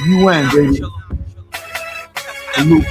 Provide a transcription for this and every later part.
UN, baby. Salute.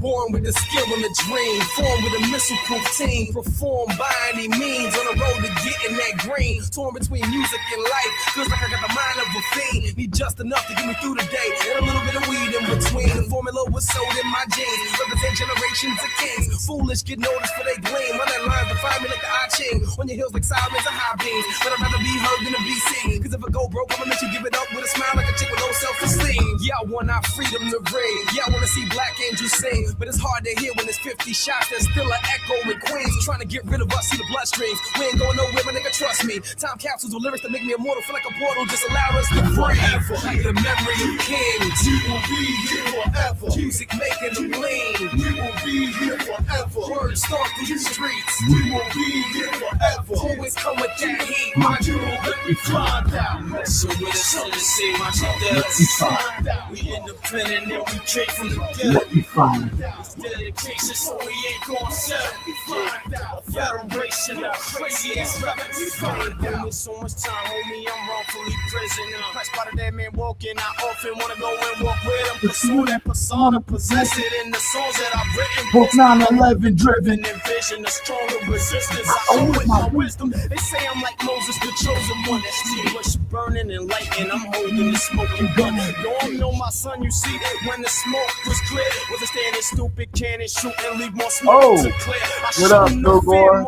Born with the skill and the dream, formed with a missile-proof team, performed by any means on the road to getting that green. Torn between music and life, feels like I got the mind of a fiend. Need just enough to get me through the day, and a little bit of weed in between. The formula was sold in my jeans, represent generations of kings. Foolish get noticed for they gleam. Run that line to find me like the I Ching. On your heels like sirens or high beams, but I'd rather be heard than to be seen. Cause if I go broke, I'ma let you give it up with a smile like a chick with low self-esteem. Yeah, I want our freedom to ring. Yeah, I wanna see black angels sing. But it's hard to hear when there's 50 shots. There's still an echo in Queens. Trying to get rid of us, see the bloodstreams. We ain't going nowhere, my nigga, trust me. Time capsules with lyrics that make me immortal. Feel like a portal, just allow us to forever. The memory of kings. We will be here forever. Music making them lean. We will be here forever. Words start through the streets. We will be here forever. Always come with that heat. My jewel, let me find out. So with something to say, my brother, let me find out. We independent and we came from the ghetto. Let me find out. Dedication, so we ain't gon' sell. We find out. Federation, that crazy ass rap. We find out. With so much time, homie, I'm wrongfully prisoner. Pressed by the dead man walking, I often wanna go and walk with him. Pursue that persona, possess it in the songs that I've written. Book 9/11 driven. Envision a stronger resistance. I owe it my wisdom. They say I'm like Moses, the chosen one. See what's burning and lighting. I'm holding the smoking gun. Don't know my son, you see, when the smoke was clear, was a standing stupid cannon shoot and leave more smoke to clear. What up, Bill Gore?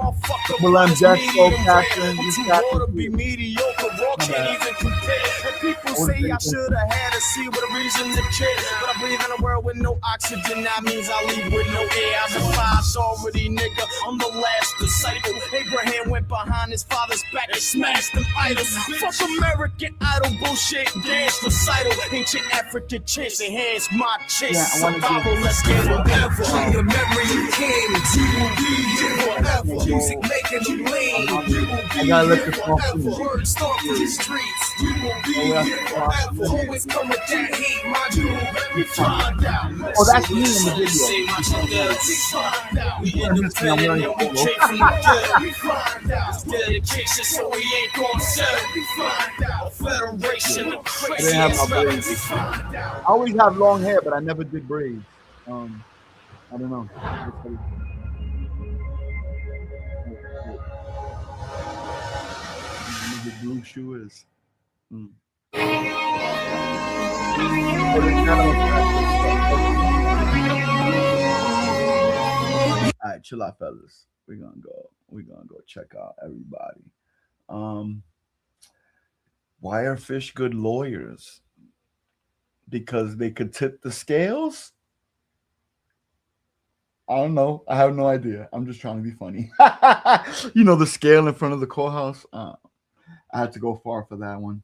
Will M. Jeffco, Catherine, to be mediocre, raw can't even compare. And people say I should have had a seat with a reason to care. But I breathe in a world with no oxygen, that means I leave with no air. I defy already, nigga, I'm the last disciple. Abraham went behind his father's back and smashed them idols. Fuck American Idol bullshit, dance recital. Ancient African chants and hands, my chest. Survival, let's get whatever. The memory of kings, you will be here forever. Music making them lean, you will be here forever. Words start through the streets, you will be here forever. Always come with that heat, my jewel, let me find out. Oh, that's me in the video. We independent and we came from the ghetto. We find out. Dedication, so we ain't gon' sell. We find out. Federation, the crazy ass rap. We find out. I always have long hair, but I never did braids. I don't know. The blue shoe is. All right, chill out, fellas. We're gonna go check out everybody. Why are fish good lawyers? Because they could tip the scales? I don't know. I have no idea. I'm just trying to be funny. You know, the scale in front of the courthouse. I had to go far for that one.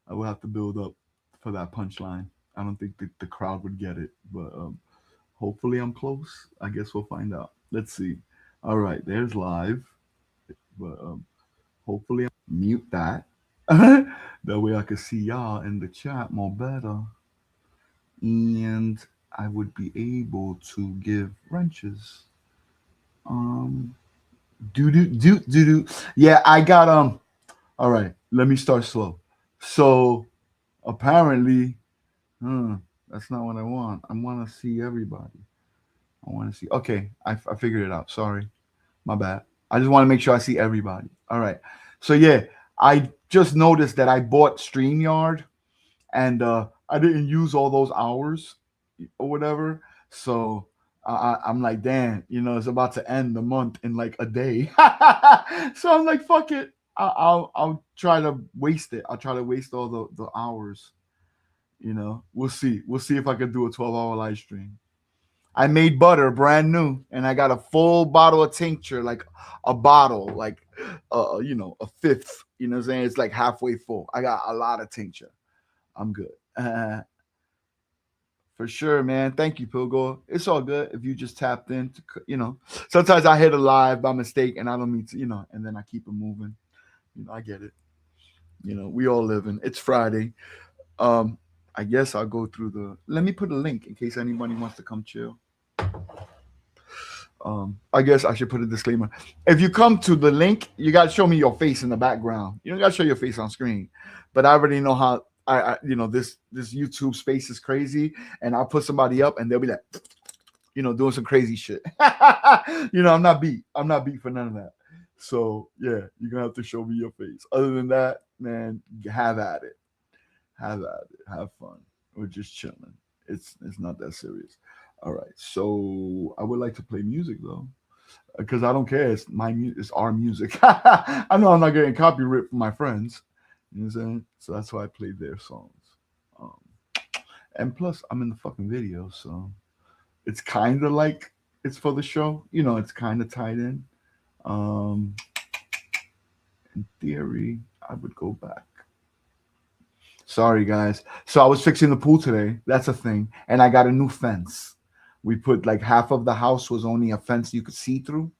I will have to build up for that punchline. I don't think the crowd would get it, but hopefully I'm close. I guess we'll find out. Let's see. All right, there's live, but hopefully I'll mute that. That way I can see y'all in the chat more better, and I would be able to give wrenches. Yeah, I got all right, let me start slow. So apparently, that's not what I want. I want to see everybody. I want to see. Okay, I figured it out. Sorry, my bad. I just want to make sure I see everybody. All right. So yeah, I just noticed that I bought StreamYard, and I didn't use all those hours or whatever. So I'm like, damn, you know, it's about to end the month in like a day. So I'm like, fuck it. I'll try to waste it. I'll try to waste all the hours. You know, we'll see. We'll see if I can do a 12-hour live stream. I made butter brand new, and I got a full bottle of tincture, like a bottle, like you know, a fifth. You know what I'm saying? It's like halfway full. I got a lot of tincture. I'm good. For sure, man. Thank you, Pilgor. It's all good if you just tapped in. You know, sometimes I hit a live by mistake, and I don't mean to, you know, and then I keep it moving. You know, I get it. You know, we all living. It's Friday. I guess I'll go through the. Let me put a link in case anybody wants to come chill. I guess I should put a disclaimer. If you come to the link, you got to show me your face in the background. You don't got to show your face on screen. But I already know how you know, this YouTube space is crazy, and I'll put somebody up, and they'll be like, you know, doing some crazy shit. You know, I'm not beat for none of that. So yeah, you're gonna have to show me your face. Other than that, man, have at it. Have at it. Have fun. We're just chilling. It's not that serious. All right. So I would like to play music though, because I don't care. It's it's our music. I know I'm not getting copyright from my friends. You know what I'm saying? So that's why I played their songs. Um, and plus, I'm in the fucking video, so it's kind of like it's for the show. You know, it's kind of tied in. Um, in theory, I would go back. Sorry, guys. So I was fixing the pool today. That's a thing. And I got a new fence. We put like half of the house was only a fence you could see through.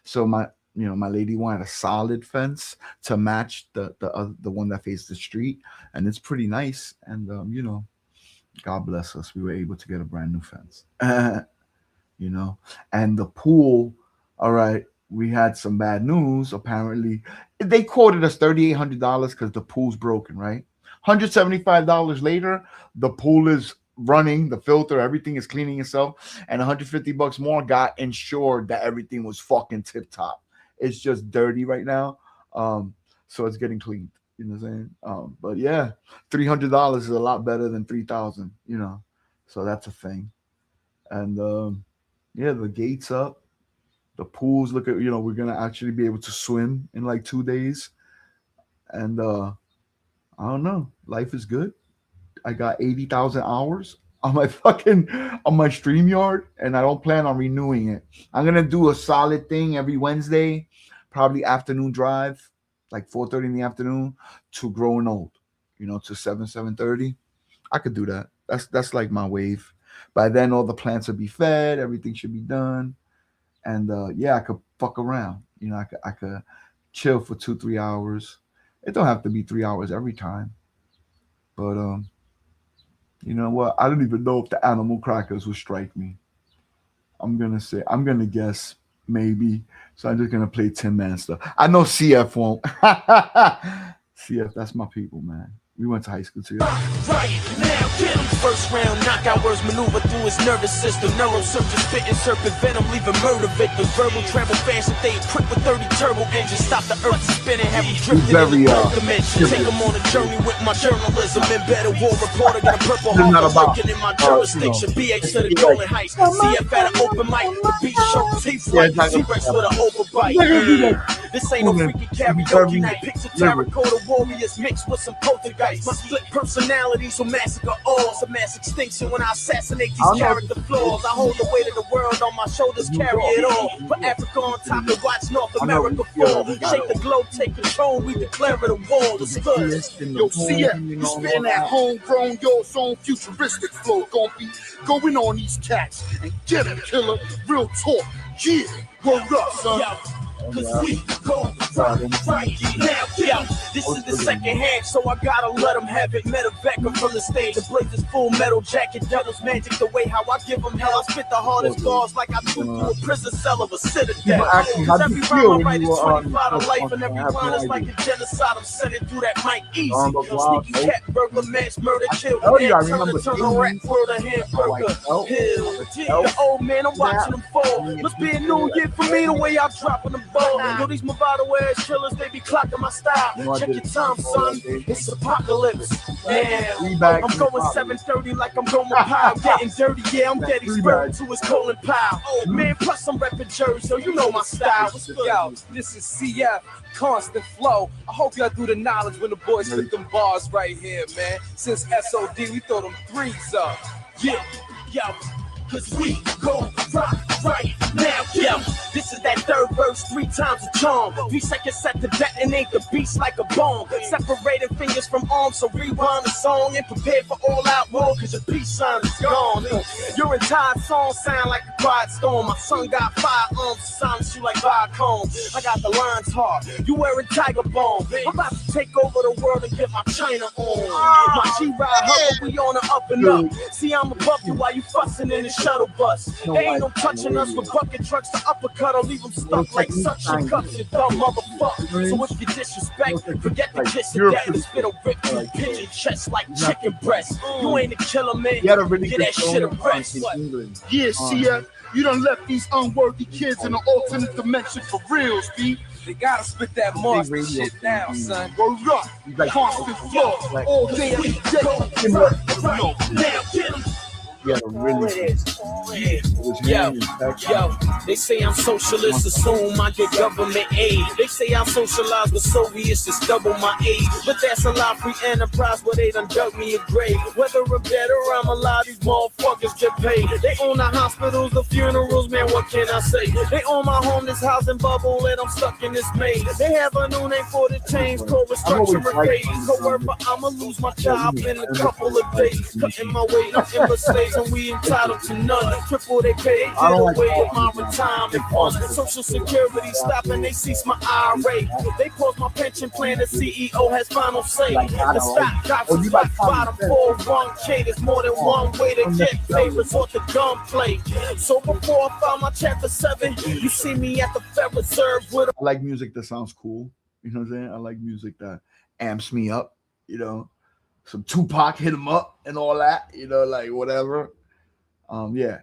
So my lady wanted a solid fence to match the one that faced the street, and it's pretty nice. And you know, God bless us, we were able to get a brand new fence. You know, and the pool. All right, we had some bad news. Apparently, they quoted us $3,800 because the pool's broken. Right, $175 later, the pool is running, the filter, everything is cleaning itself, and $150 more got insured that everything was fucking tip top. It's just dirty right now, so it's getting cleaned. You know what I'm saying? But yeah, $300 is a lot better than 3,000. You know, so that's a thing. And yeah, the gates up, the pools. Look at, you know, we're gonna actually be able to swim in like 2 days, and I don't know, life is good. I got 80,000 hours on my StreamYard, and I don't plan on renewing it. I'm gonna do a solid thing every Wednesday, probably afternoon drive, like 4:30 in the afternoon to Growing Old, you know, to 7:30. I could do that. That's like my wave. By then, all the plants will be fed, everything should be done, and yeah, I could fuck around. You know, I could chill for 2-3 hours. It don't have to be 3 hours every time, but you know what? I don't even know if the animal crackers will strike me. I'm gonna guess maybe. So I'm just gonna play Tin Man stuff. I know CF won't. CF, that's my people, man. We went to high school together. Right now, get him. First round knockout words maneuver through his nervous system. Neurosurgeon spitting serpent venom, leaving murder victims. Verbal travel fast and they equipped with 30 turbo engines. Stop the earth spinning, have him drifting in the third dimension. Take him on a journey with my journalism. Embedded war reporter, got a purple heart lurking in my jurisdiction. BH to the golden heights. CF at an open mic. The beat shows he flight. T-Rex with an overbite. This ain't no freaky karaoke night. Picture terracotta warriors mixed with some poltergeist. My split personality, so massacre all. Some mass extinction when I assassinate these character flaws. I hold the weight of the world on my shoulders, carry it all. Put Africa on top and watch North America fall. Shake the globe, take control, we declare it a war. It's good. Yo, CF, you spin that homegrown, yours own futuristic flow. Gonna be going on these cats and get a killer, real talk. Yeah, word up, son. Cause we go right now, yeah. This is the second half, so I gotta let them have it. Met a veteran from the stage, the blazers full metal jacket, devil's magic. The way how I give them hell, I spit the hardest bars like I took through a prison cell of a citadel. Cause every rhyme I write is 25 to life, and every line is like a genocide. I'm sending through that mic easy. Sneaky cat, burglar, mass, murder, kill. Turn a rat, world a hamburger. Hill, the old man, I'm watching them fall. Must be a new year for me, the way I'm dropping them. Yo, these Movado ass killers, they be clocking my style. Check your time, son. It's apocalypse. Damn. I'm going 7:30 like I'm going pile. Getting dirty, yeah, I'm getting spurred to his colon pile. Oh man, plus I'm repping Jersey, so you know my style. Yo, this is CF, constant flow. I hope y'all do the knowledge when the boys spit them bars right here, man. Since SOD, we throw them threes up. Yeah, yo. Cause we go right now, yo. This is that third verse, 3 times a charm. 3 seconds set to detonate the beast like a bomb. Separating fingers from arms, so rewind the song and prepare for all out war, cause your peace sign is gone. Your entire song sound like a quiet storm. My son got firearms, silence you like Viacom. I got the lines hard, you wearing tiger bomb. I'm about to take over the world and get my China on. My G-Ride hustle, we on the up and up. See, I'm above you while you fussing in the shuttle bus. They ain't no touching us with bucket trucks to uppercut or leave them stuck like suction cups, you dumb motherfucker. So if you disrespect, forget the kiss of death and spit a rip through pigeon chest like chicken breast. You ain't a killer, man. Get that shit a rest. Yeah, CF, you done left these unworthy kids in an alternate dimension for real, Steve. They gotta spit that monster shit down, son. Word up, constant flow, all day, every day. Now get 'em. Yeah, really. Yo, they say I'm socialist, assume I get government aid. They say I socialize with Soviets, just double my age. But that's a lot free enterprise where they done dug me a grave. Whether I'm dead or I'm alive, these motherfuckers get paid. They own the hospitals, the funerals, man, what can I say? They own my home, this housing bubble, and I'm stuck in this maze. They have a new name for the change, called restructuring phase. Co-work, but I'ma lose my job in a couple of days. Cutting my way up in mistakes, and we entitled to none. Triple they pay, they get away with my retirement funds. Social security stopping, they cease my IRA. They pause my pension plan, the CEO has final say. The stock drops like bottom 401k. There's more than one way to get paid, resort to gunplay. So before I found my chapter 7, you see me at the Fed Reserve with a I like music that sounds cool. You know what I'm saying? I like music that amps me up, you know. Some Tupac, hit him up and all that, you know, like whatever. Yeah.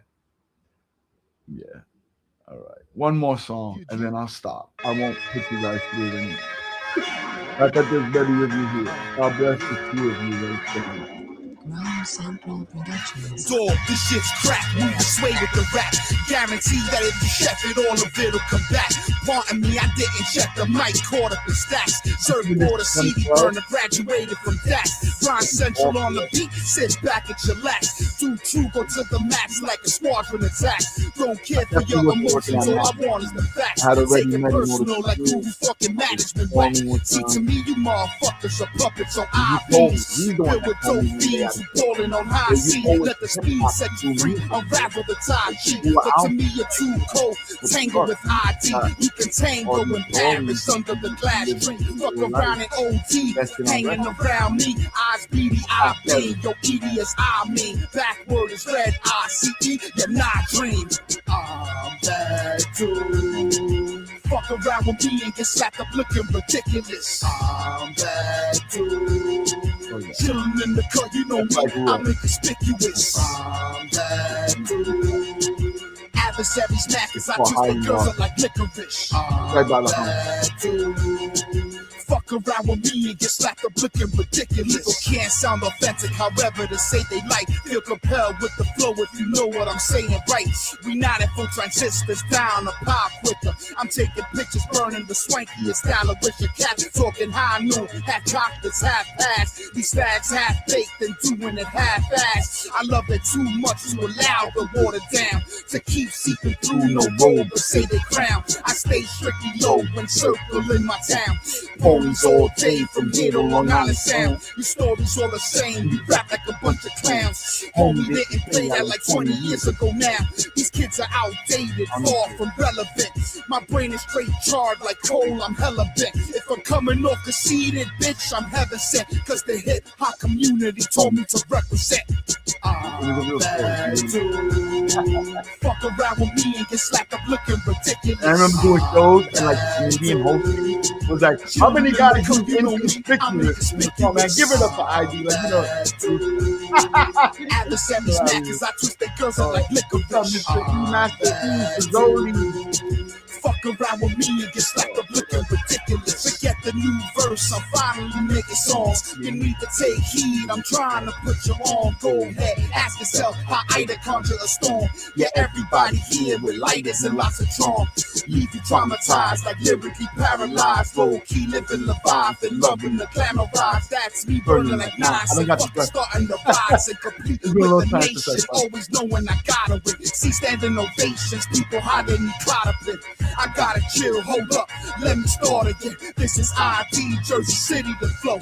All right. One more song and then I'll stop. I won't put you guys through it anymore. Not that there's many of you here. God bless the few of you that Dog, this shit's crack. Move the sway with the rap. Guarantee that if you chef it, all of it'll come back. Pardon me, I didn't check the mic, caught up in stacks. Serving water, CD burner, graduated from that. Grind Central on the beat, sit back and chillax. Do true, go to the max like a squadron attack. Don't care for your emotions, all I want is the facts. Take it personal like who fucking management wax. See, to me, you motherfuckers are puppets on IVs. Filled with dope fiends. Falling on high sea, let the speed set you free. Unravel the tie sheet, but to me you're too cold. Tangle with ID, you can tango in Paris under the glass tree. Fuck around in OT, hanging around me. Eyes beady, I bleed. Yo, ED is I mean. Backward is red, ICE. You're not dream. I'm bad too. Fuck around with me and get slapped up looking ridiculous. I'm bad too. Chillin' in the car, you know me, I'm inconspicuous. I'm bad too. Adversaries mad cause I twist the girls up like licorice. I'm bad too. Fuck around with me and get slapped up looking ridiculous. People can't sound authentic, however to say they like. Feel compelled with the flow if you know what I'm saying, right? We not at full transistors, down a pop quicker. I'm taking pictures, burning the swankiest style of Richard Cat. Talking high noon, half chocolates, half past. These fags half baked and doing it half fast. I love it too much to allow the water down. To keep seeping through, no robe but say they crown. I stay strictly low when circling my town. Homies all day from here to Long Island Sound. Your stories all the same, you rap like a bunch of clowns. Homie didn't play that like 20 years ago now. These kids are outdated, far from relevant. My brain is straight charred like coal, I'm hella bent. If I'm coming off conceited, bitch, I'm heaven sent. Cause the hip hop community told me to represent. I'm bad too. Fuck around with me and get slapped up looking ridiculous. I remember doing shows and like being hosting. Was like, how many guys who's inconspicuous? Oh man, give it up for ID, like you know. Adversaries mad cause I twist the girls up like licorice. Fuck around with me and get slapped up looking ridiculous. Forget the new verse, I'm finally making songs. You need to take heed, I'm trying to put you on. Go ahead, ask yourself how Ida conjure a storm. Yeah, everybody here with lighters and lots of charm. Leave you traumatized, like lyrically paralyzed. Low key living the vibe and loving the glamour rise. That's me burning like nice and fucking starting to rise and complete with the nation. Always knowing I gotta win. See standing ovations, people hiding in cloud. I gotta chill, hold up, let me start again. This is ID, Jersey City, the flow.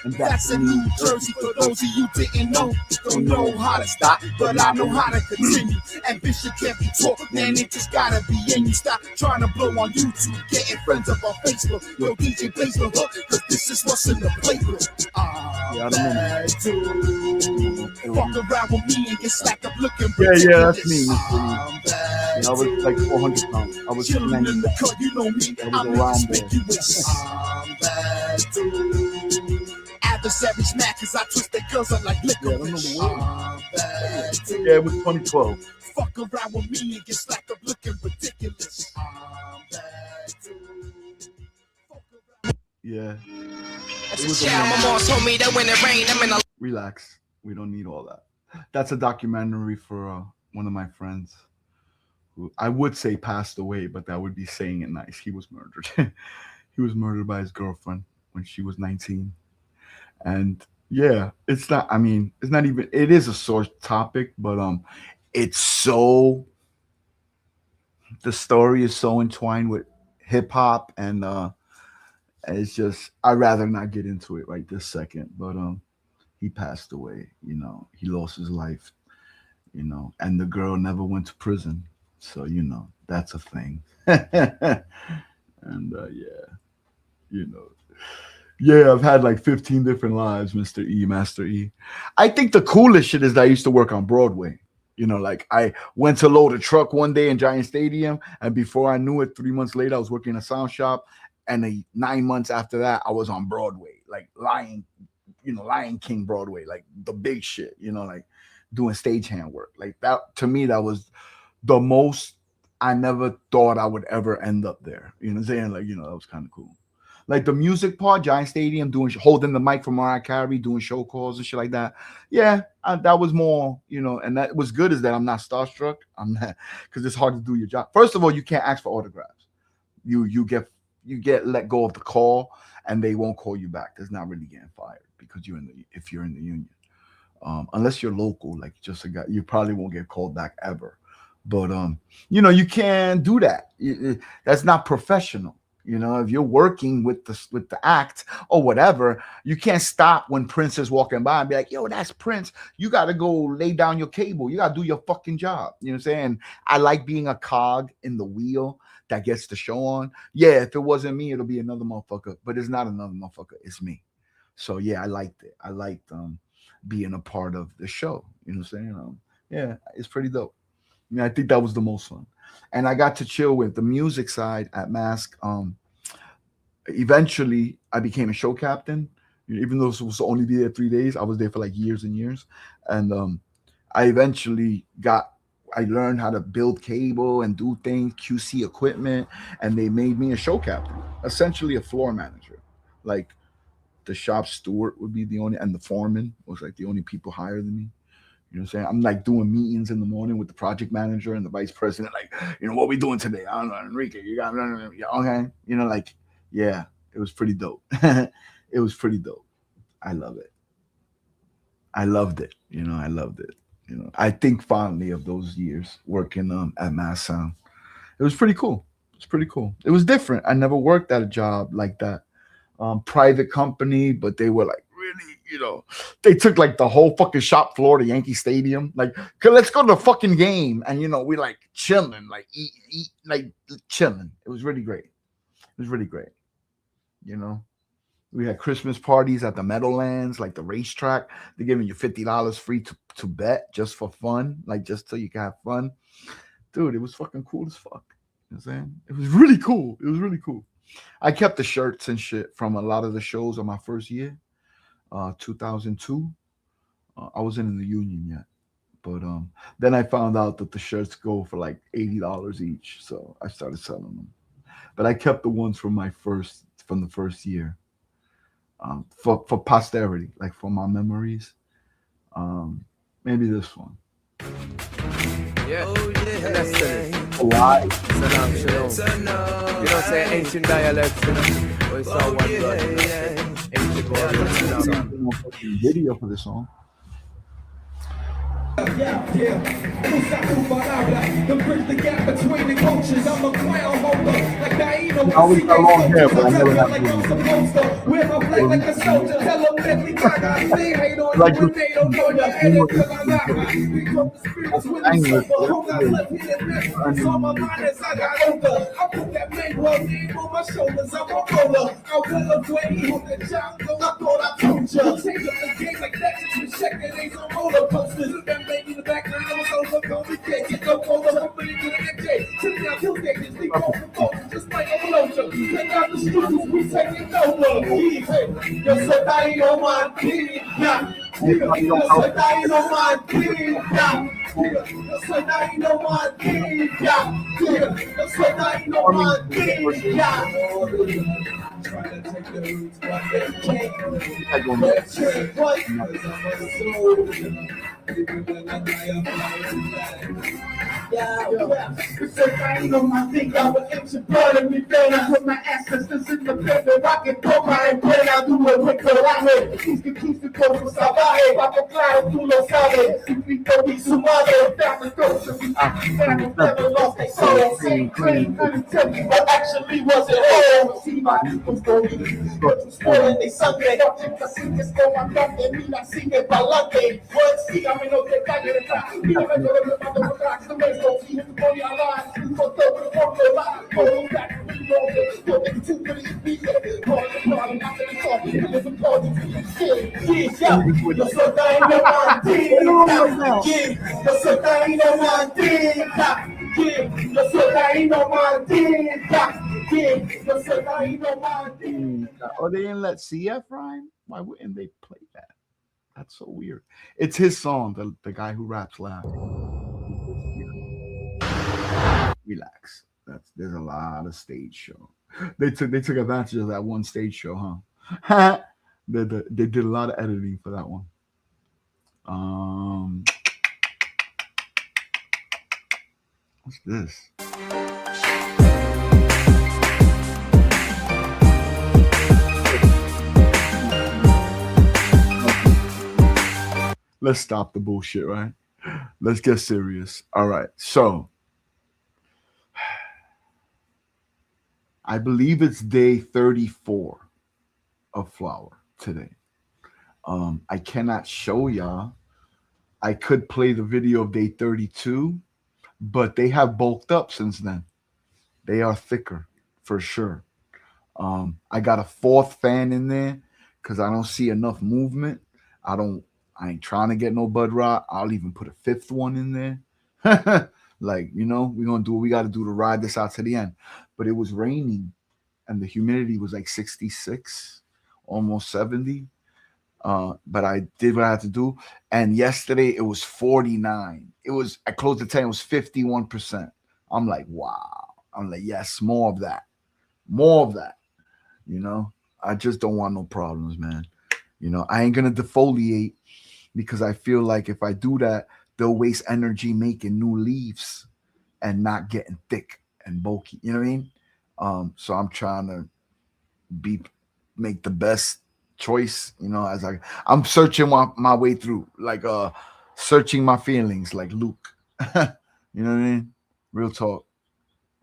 And that's in New Jersey for those of you didn't know. Don't know how to stop, but I know how to continue. Ambition can't be taught, man, it just gotta be in you. Stop trying to blow on YouTube, getting friends up on Facebook. Yo, DJ plays the hook, cause this is what's in the playbook. Yeah, I don't know. Bad dude. Fuck around with me and get slapped up looking Yeah, ridiculous. that's me, Mr. E. I'm bad Yeah, I was like 400 pounds. I was chillin' in the 90. cut, you know me. I was I'm around there. inconspicuous. I'm bad dude. Adversary smackers, I twist their girls up like Yeah, I don't know licorice. the word. I'm bad dude. Yeah, it was 2012. Fuck around with me and get slapped up looking ridiculous. I'm bad dude. Fuck around. Yeah. That's a child. My mom told me that when it rained, I'm in a Relax. We don't need all that. That's a documentary for one of my friends who I would say passed away, but that would be saying it nice. He was murdered. He was murdered by his girlfriend when she was 19. And yeah, it's not, I mean, it's not even, it is a sore topic, but it's so, the story is so entwined with hip hop, and it's just, I'd rather not get into it right this second. But he passed away, you know, he lost his life, you know, and the girl never went to prison. So, you know, that's a thing. And yeah, you know, yeah, I've had like 15 different lives, Mr. E, Master E. I think the coolest shit is that I used to work on Broadway. You know, like I went to load a truck one day in Giant Stadium, and before I knew it, 3 months later, I was working in a sound shop. And 9 months after that, I was on Broadway, like Lion King Broadway, like the big shit, you know, like doing stagehand work. Like that, to me, that was the most, I never thought I would ever end up there. You know what I'm saying? Like, you know, that was kind of cool. Like the music part, Giant Stadium, holding the mic for Mariah Carey, doing show calls and shit like that. Yeah, that was more, you know, and that was good is that I'm not starstruck. I'm not, because it's hard to do your job. First of all, you can't ask for autographs. You get let go of the call, and they won't call you back. There's not really getting fired because if you're in the union, unless you're local, like just a guy, you probably won't get called back ever. But you know, you can't do that. That's not professional. You know, if you're working with the act or whatever, you can't stop when Prince is walking by and be like, yo, that's Prince. You got to go lay down your cable. You got to do your fucking job. You know what I'm saying? I like being a cog in the wheel that gets the show on. Yeah, if it wasn't me, it'll be another motherfucker. But it's not another motherfucker. It's me. So, yeah, I liked it. I liked being a part of the show. You know what I'm saying? Yeah, it's pretty dope. I mean, I think that was the most fun. And I got to chill with the music side at Mask. Eventually, I became a show captain. Even though it was to only be there 3 days, I was there for like years and years. And I eventually I learned how to build cable and do things, QC equipment, and they made me a show captain, essentially a floor manager. Like the shop steward would be the only, and the foreman was like the only people higher than me. You know what I'm saying? I'm like doing meetings in the morning with the project manager and the vice president. Like, you know, what we doing today? I don't know, Enrique, you got, okay. You know, like, yeah, it was pretty dope. It was pretty dope. I love it. I loved it. You know, I loved it. You know, I think fondly of those years working at Mass Sound. It was pretty cool. It's pretty cool. It was different. I never worked at a job like that. Private company, but they were like, really, you know, they took like the whole fucking shop floor to Yankee Stadium. Like, let's go to the fucking game. And, you know, we like chilling, like eat, like chilling. It was really great. It was really great. You know, we had Christmas parties at the Meadowlands, like the racetrack. They're giving you $50 free to bet just for fun, like just so you can have fun. Dude, it was fucking cool as fuck. You know what I'm saying? It was really cool. It was really cool. I kept the shirts and shit from a lot of the shows on my first year. 2002, I wasn't in the union yet, but then I found out that the shirts go for like $80 each, so I started selling them. But I kept the ones from the first year, for posterity, like for my memories. Maybe this one. Yeah. Oh, yeah. And that's the Why? Salam, shalom. You know what I'm saying? Ancient dialects, you know. It's all one blood. Ancient dialects. Video for this song. To bridge the gap between the cultures, I'm a crown holder. Like Naino, I always got long hair, but I never had like I'm supposed to. Wear my flag like a soldier. Hello, Bentley, I see hate on like you, NATO, know your edit, cause I got my speak up the spirits with the silver. Hold on, left hit it, so my mind is I got older. I put that Manuel name on my shoulders, I'm a roller. I will away on the jungle, I thought I told ya. Take up the Take out the screws, we taking over. Yo soy Taino Martina. Yo soy Taino Martina. Yo soy Taino Martina. Yo soy Taino Martina. Trying to take the roots, but they can't. Let's change what? 'Cause I'm a soul. Living in a higher yeah. It's a thing on my thing, I will inch your blood in me vein. I put my ancestors in the paper, I can put my brain. I do it with coraje. Quise como salvaje, bajo claro, tú lo sabes. Simplico y su madre, down the throat. Family never lost their soul. Same cream, couldn't tell me what actually was at home. See my people's going, but you spoiling they sangre. Así que es como andante, mira, sigue pa'lante. Pues sígame, no te calles detrás. Mira, me lo que mando por atrás. The way so see him on your line. So throw the line. Go back, reload it. Yo, nigga, too good to be there. Call the problem after the talk. Live in party. Yeah, yo soy Taino Martina. Yo soy Taino Martina. Yo soy Taino Martina. Yo soy Taino Martina. Oh, they didn't let CF rhyme? Why wouldn't they play that? That's so weird. It's his song, the guy who raps loud. Relax. There's a lot of stage show. They took advantage of that one stage show, huh? they did a lot of editing for that one. What's this? Let's stop the bullshit, right? Let's get serious. All right. So I believe it's day 34 of fLOwer today. I cannot show y'all. I could play the video of day 32, but they have bulked up since then. They are thicker for sure. I got a fourth fan in there because I don't see enough movement. I ain't trying to get no bud rot. I'll even put a fifth one in there. Like, we're going to do what we got to do to ride this out to the end. But it was raining and the humidity was like 66, almost 70. But I did what I had to do. And yesterday it was 49. I closed the 10, it was 51%. I'm like, wow. I'm like, yes, more of that. More of that. I just don't want no problems, man. I ain't going to defoliate because I feel like if I do that, they'll waste energy making new leaves and not getting thick and bulky. You know what I mean? So I'm trying to make the best choice, as I'm searching my way through, like searching my feelings like Luke. You know what I mean? Real talk.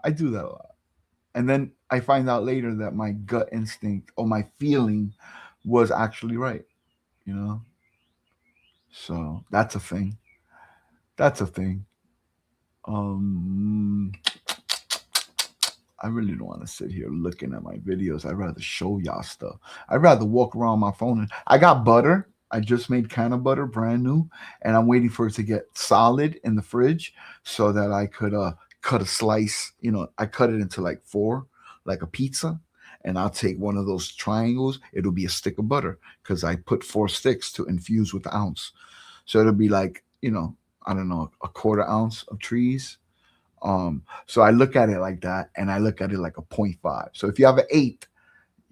I do that a lot. And then I find out later that my gut instinct or my feeling was actually right, So that's a thing. That's a thing. I really don't want to sit here looking at my videos. I'd rather show y'all stuff. I'd rather walk around my phone. I got butter. I just made can of butter, brand new, and I'm waiting for it to get solid in the fridge so that I could cut a slice. I cut it into like 4, like a pizza, and I'll take one of those triangles. It'll be a stick of butter because I put 4 sticks to infuse with the ounce. So it'll be like, I don't know, a 1/4 ounce of trees. So I look at it like that, and I look at it like a 0.5. So if you have an 8,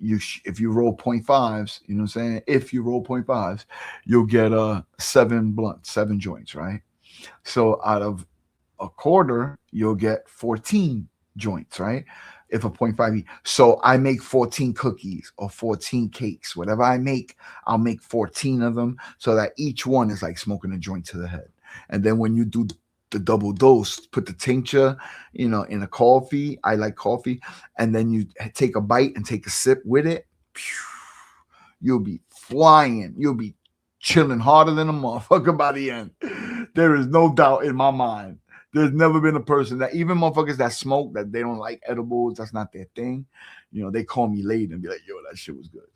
if you roll 0.5s, you know what I'm saying? If you roll 0.5s, you'll get 7 blunts, 7 joints, right? So out of a 1/4, you'll get 14 joints, right? If a 0.5. So I make 14 cookies or 14 cakes. Whatever I make, I'll make 14 of them so that each one is like smoking a joint to the head. And then when you do the double dose, put the tincture, in a coffee. I like coffee. And then you take a bite and take a sip with it. You'll be flying. You'll be chilling harder than a motherfucker by the end. There is no doubt in my mind. There's never been a person that, even motherfuckers that smoke, that they don't like edibles, that's not their thing. They call me late and be like, yo, that shit was good.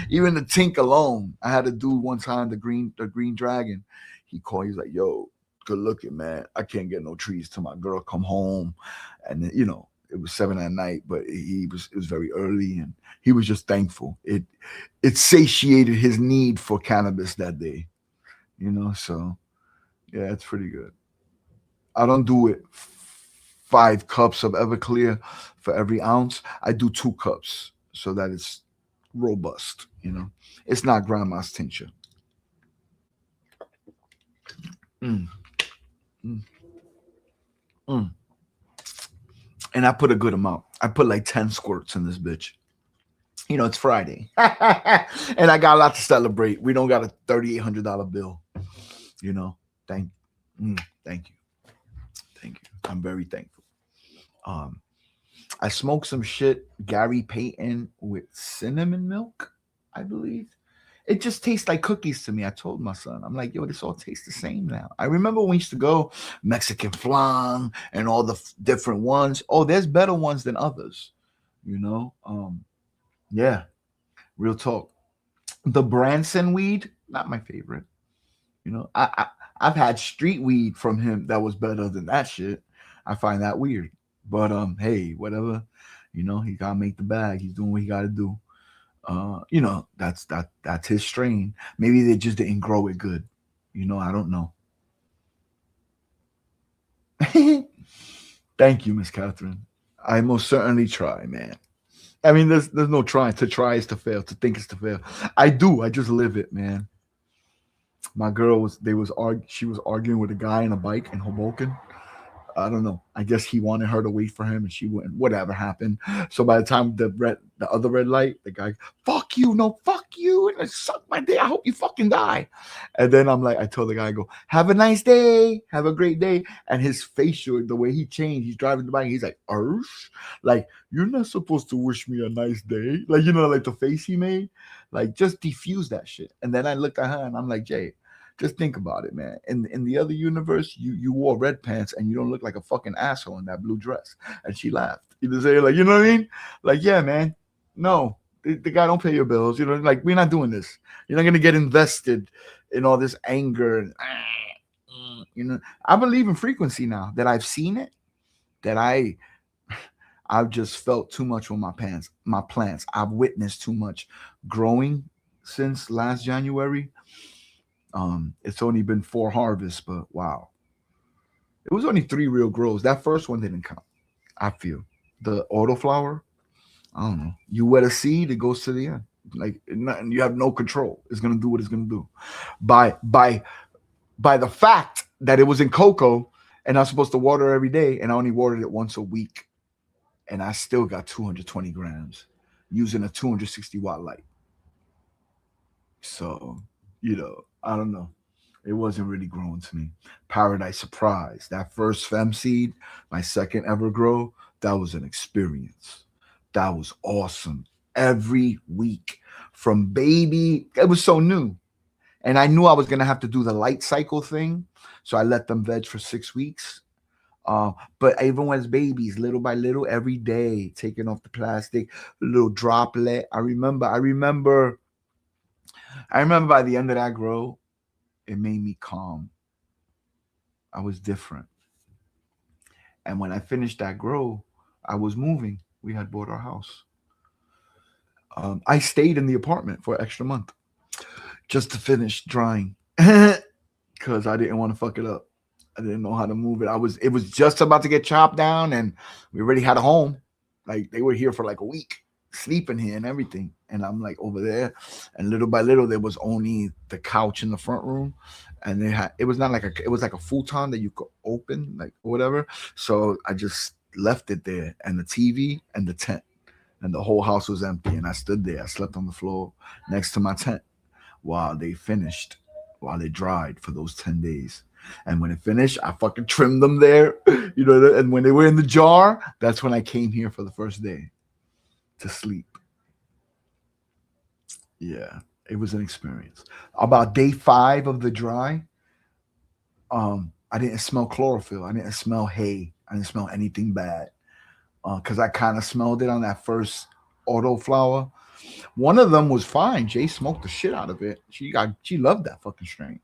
Even the tink alone. I had a dude one time, the green dragon. He called, he's like, yo, good looking, man. I can't get no trees till my girl come home. And then, it was 7 at night, but it was very early, and he was just thankful. It satiated his need for cannabis that day, you know. So yeah, it's pretty good. I don't do it 5 cups of Everclear for every ounce. I do 2 cups so that it's robust, you know. It's not grandma's tincture. Mm, mm, mm. And I put a good amount. I put like 10 squirts in this bitch. You know, it's Friday. And I got a lot to celebrate. We don't got a $3,800 bill. You know, thank you. Thank you. I'm very thankful. I smoked some shit, Gary Payton with cinnamon milk, I believe. It just tastes like cookies to me. I told my son, I'm like, yo, this all tastes the same now. I remember when we used to go Mexican flan and all the different ones. Oh, there's better ones than others, you know? Yeah, real talk. The Branson weed, not my favorite. You know, I've had street weed from him that was better than that shit. I find that weird. But hey, whatever. You know, he gotta make the bag. He's doing what he gotta do. You know, that's his strain. Maybe they just didn't grow it good. You know, I don't know. Thank you, Miss Catherine. I most certainly try, man. I mean, there's no trying. To try is to fail. To think is to fail. I do. I just live it, man. My girl she was arguing with a guy on a bike in Hoboken. I don't know. I guess he wanted her to wait for him, and she wouldn't. Whatever happened. So by the time the other red light, the guy, fuck you, no, fuck you, and I suck my day. I hope you fucking die. And then I told the guy, I go, have a nice day, have a great day. And his facial, the way he changed, he's driving the bike, he's like, Arsh? Like, you're not supposed to wish me a nice day. Like, you know, like the face he made, like just diffuse that shit. And then I looked at her and I'm like, Jay, just think about it, man. In the other universe, you wore red pants and you don't look like a fucking asshole in that blue dress. And she laughed. You know, say like, you know what I mean? Like, yeah, man. No, the guy don't pay your bills. You know, like we're not doing this. You're not gonna get invested in all this anger and you know. I believe in frequency now that I've seen it. That I've just felt too much with my plants. I've witnessed too much growing since last January. It's only been 4 harvests, but wow. It was only 3 real grows. That first one didn't count. I feel the autoflower. I don't know. You wet a seed, it goes to the end. Like nothing, you have no control. It's gonna do what it's gonna do. By the fact that it was in cocoa and I'm supposed to water every day, and I only watered it once a week, and I still got 220 grams using a 260-watt light. So, you know, I don't know. It wasn't really growing to me. Paradise Surprise, that first fem seed, my second ever grow, that was an experience. That was awesome. Every week from baby, it was so new. And I knew I was going to have to do the light cycle thing. So I let them veg for 6 weeks. But even when it's babies, little by little, every day, taking off the plastic, little droplet. I remember by the end of that grow, it made me calm. I was different. And when I finished that grow, I was moving. We had bought our house. I stayed in the apartment for an extra month just to finish drying because I didn't want to fuck it up. I didn't know how to move it. It was just about to get chopped down, and we already had a home. Like they were here for like a week, sleeping here and everything. And I'm like over there, and little by little, there was only the couch in the front room, and it was like a futon that you could open, like whatever. So I just left it there, and the TV and the tent, and the whole house was empty. And I stood there. I slept on the floor next to my tent while they dried for those 10 days. And when it finished, I fucking trimmed them there, you know. And when they were in the jar, that's when I came here for the first day to sleep. Yeah, it was an experience. About day 5 of the dry, I didn't smell chlorophyll. I didn't smell hay. I didn't smell anything bad because I kind of smelled it on that first autoflower. One of them was fine. Jay smoked the shit out of it. She loved that fucking strain.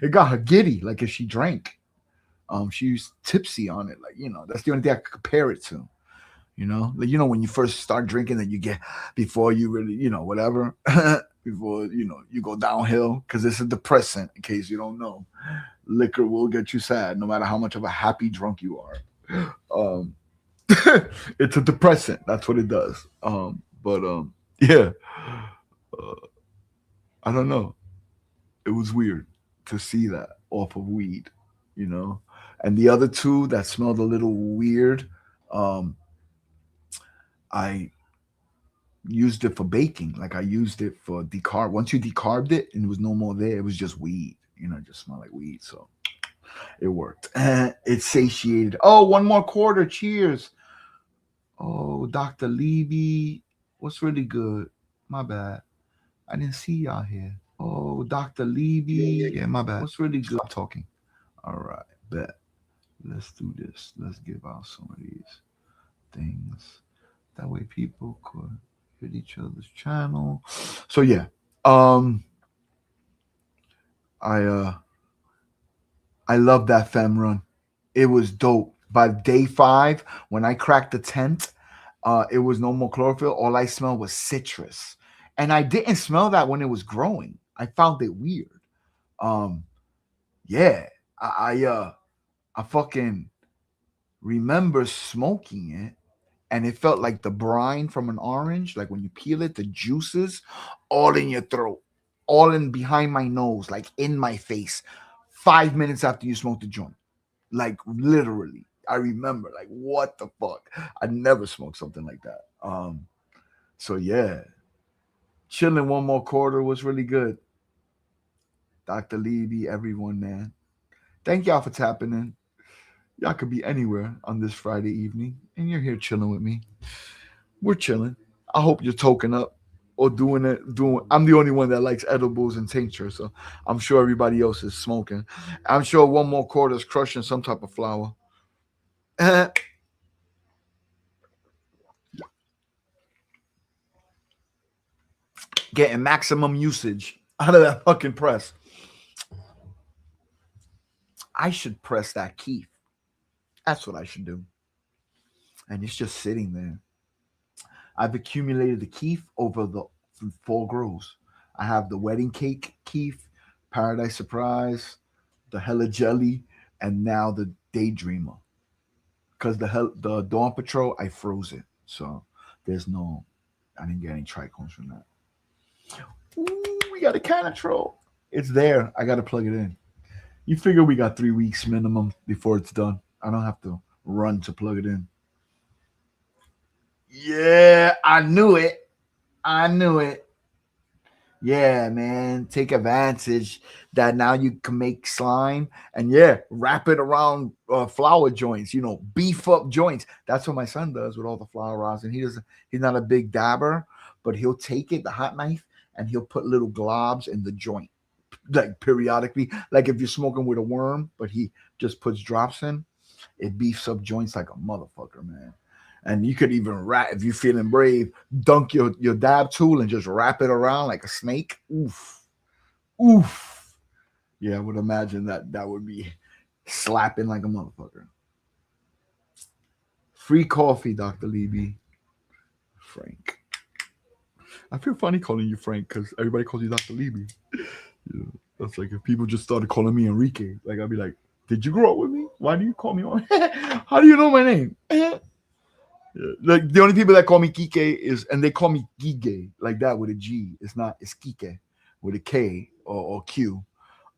It got her giddy, like if she drank. She was tipsy on it, like, you know. That's the only thing I could compare it to. You know, like, when you first start drinking, that you get before you really, whatever, before you go downhill, because it's a depressant. In case you don't know, liquor will get you sad, no matter how much of a happy drunk you are. Um, it's a depressant. That's what it does. But yeah, uh, I don't know. It was weird to see that off of weed, you know. And the other two that smelled a little weird, um, I used it for baking. Like I used it for decarb. Once you decarbed it and it was no more there, it was just weed. It just smelled like weed. So it worked. It satiated. Oh, one more quarter. Cheers. Oh, Dr. Levy. What's really good? My bad. I didn't see y'all here. Oh, Dr. Levy. Yeah, my bad. What's really good? Stop talking. All right, bet. Let's do this. Let's give out some of these things. That way people could hit each other's channel. So yeah. Um I I love that fem run. It was dope. By day 5, when I cracked the tent, it was no more chlorophyll. All I smelled was citrus. And I didn't smell that when it was growing. I found it weird. Um, yeah. I fucking remember smoking it, and it felt like the brine from an orange, like when you peel it, the juices all in your throat, all in behind my nose, like in my face, 5 minutes after you smoked the joint. Like literally. I remember, like, what the fuck? I never smoked something like that. So yeah. Chilling one more quarter was really good. Dr. Levy, everyone, man. Thank y'all for tapping in. Y'all could be anywhere on this Friday evening, and you're here chilling with me. We're chilling. I hope you're toking up or doing it. I'm the only one that likes edibles and tincture, so I'm sure everybody else is smoking. I'm sure one more quarter is crushing some type of flower. Getting maximum usage out of that fucking press. I should press that keef. That's what I should do. And it's just sitting there. I've accumulated the keef over the 4 grows. I have the wedding cake keef, paradise surprise, the hella jelly, and now the daydreamer. Because the dawn patrol, I froze it, so I didn't get any trichomes from that. Ooh, we got a canatrol. It's there. I got to plug it in. You figure we got 3 weeks minimum before it's done. I don't have to run to plug it in. Yeah, I knew it. I knew it. Yeah, man. Take advantage that now you can make slime and wrap it around flower joints, beef up joints. That's what my son does with all the flower rosin. He's not a big dabber, but he'll take it, the hot knife, and he'll put little globs in the joint, like periodically. Like if you're smoking with a worm, but he just puts drops in, it beefs up joints like a motherfucker, man. And you could even wrap, if you're feeling brave, dunk your dab tool and just wrap it around like a snake. Oof. Oof. Yeah, I would imagine that would be slapping like a motherfucker. Free coffee, Dr. Levy. Frank. I feel funny calling you Frank because everybody calls you Dr. Levy. Yeah, that's like if people just started calling me Enrique. Like I'd be like, did you grow up with me? Why do you call me on? How do you know my name? Yeah. Like the only people that call me Kike and they call me Gige like that with a G. It's Kike with a K or Q.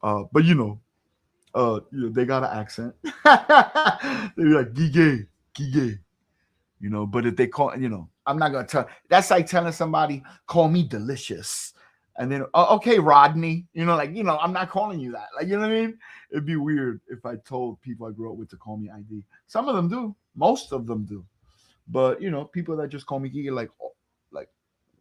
But they got an accent. They're like Gige. But if they call, I'm not gonna tell. That's like telling somebody, call me delicious. And then, okay, Rodney, I'm not calling you that. Like, you know what I mean? It'd be weird if I told people I grew up with to call me ID. Some of them do. Most of them do. But people that just call me Giga, like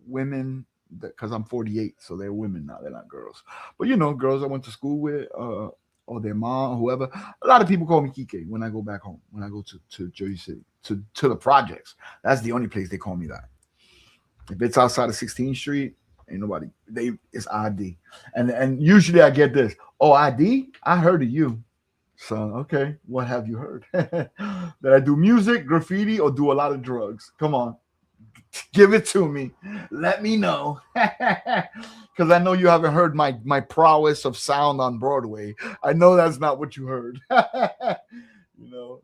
women, because I'm 48, so they're women now, they're not girls. But girls I went to school with, or their mom, whoever. A lot of people call me Kike when I go back home, when I go to Jersey City, to the projects. That's the only place they call me that. If it's outside of 16th Street, ain't nobody. It's ID, and usually I get this. Oh, ID, I heard of you. Son, okay. What have you heard? That I do music, graffiti, or do a lot of drugs? Come on, give it to me. Let me know. Because I know you haven't heard my prowess of sound on Broadway. I know that's not what you heard. you know,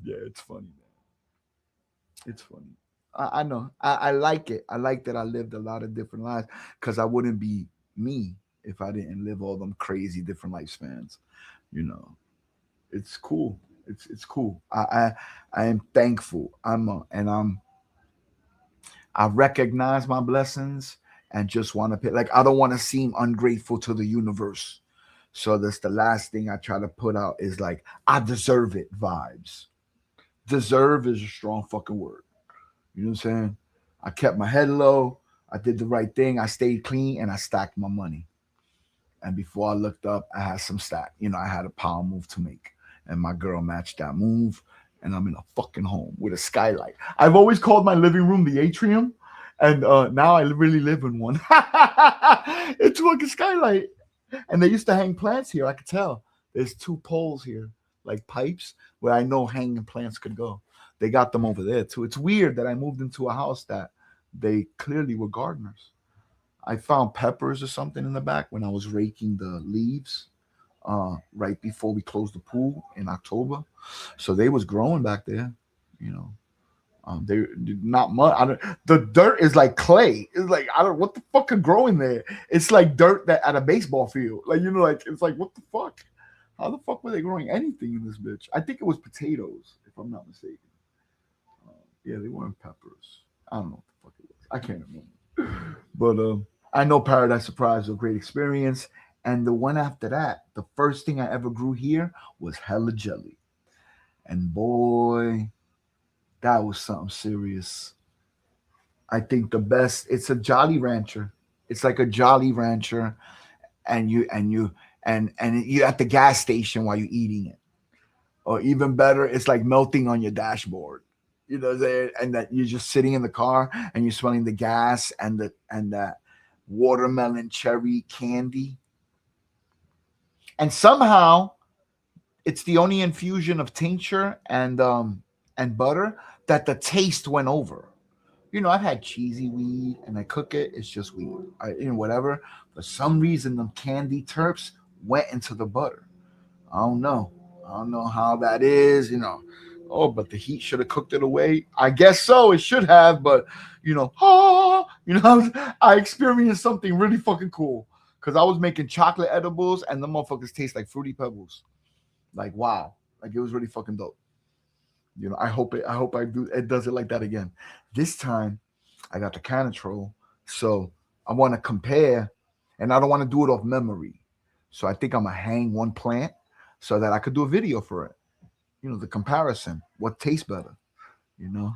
yeah, it's funny, man. It's funny. I know. I like it. I like that I lived a lot of different lives because I wouldn't be me if I didn't live all them crazy different lifespans. You know, it's cool. It's cool. I am thankful. I recognize my blessings and just want to pay. Like I don't want to seem ungrateful to the universe. So that's the last thing I try to put out is like I deserve it vibes. Deserve is a strong fucking word. You know what I'm saying? I kept my head low. I did the right thing. I stayed clean and I stacked my money. And before I looked up, I had some stack. You know, I had a power move to make. And my girl matched that move. And I'm in a fucking home with a skylight. I've always called my living room the atrium. And now I really live in one. It's like a skylight. And they used to hang plants here. I could tell. There's two poles here, like pipes, where I know hanging plants could go. They got them over there too. It's weird that I moved into a house that they clearly were gardeners. I found peppers or something in the back when I was raking the leaves right before we closed the pool in October. So they was growing back there, you know. They not much. I don't, the dirt is like clay. It's like I don't what the fuck could grow in there. It's like dirt that at a baseball field. Like you know, like it's like what the fuck? How the fuck were they growing anything in this bitch? I think it was potatoes, if I'm not mistaken. Yeah, they weren't peppers. I don't know what the fuck it was. I can't remember. But I know Paradise Surprise was a great experience. And the one after that, the first thing I ever grew here was hella jelly. And boy, that was something serious. I think the best. It's a Jolly Rancher. It's like a Jolly Rancher, and you at the gas station while you're eating it. Or even better, it's like melting on your dashboard. You know, what I'm saying? And that you're just sitting in the car and you're smelling the gas and that watermelon cherry candy. And somehow it's the only infusion of tincture and butter that the taste went over. You know, I've had cheesy weed and I cook it. It's just weed, whatever. For some reason, the candy terps went into the butter. I don't know. I don't know how that is. You know, oh, but the heat should have cooked it away. I guess so. It should have, but I experienced something really fucking cool because I was making chocolate edibles and the motherfuckers taste like fruity pebbles. Like wow, like it was really fucking dope. You know, I hope I do it does it like that again. This time I got the Canatrol. So I want to compare and I don't want to do it off memory. So I think I'm gonna hang one plant so that I could do a video for it. You know, the comparison. What tastes better, you know?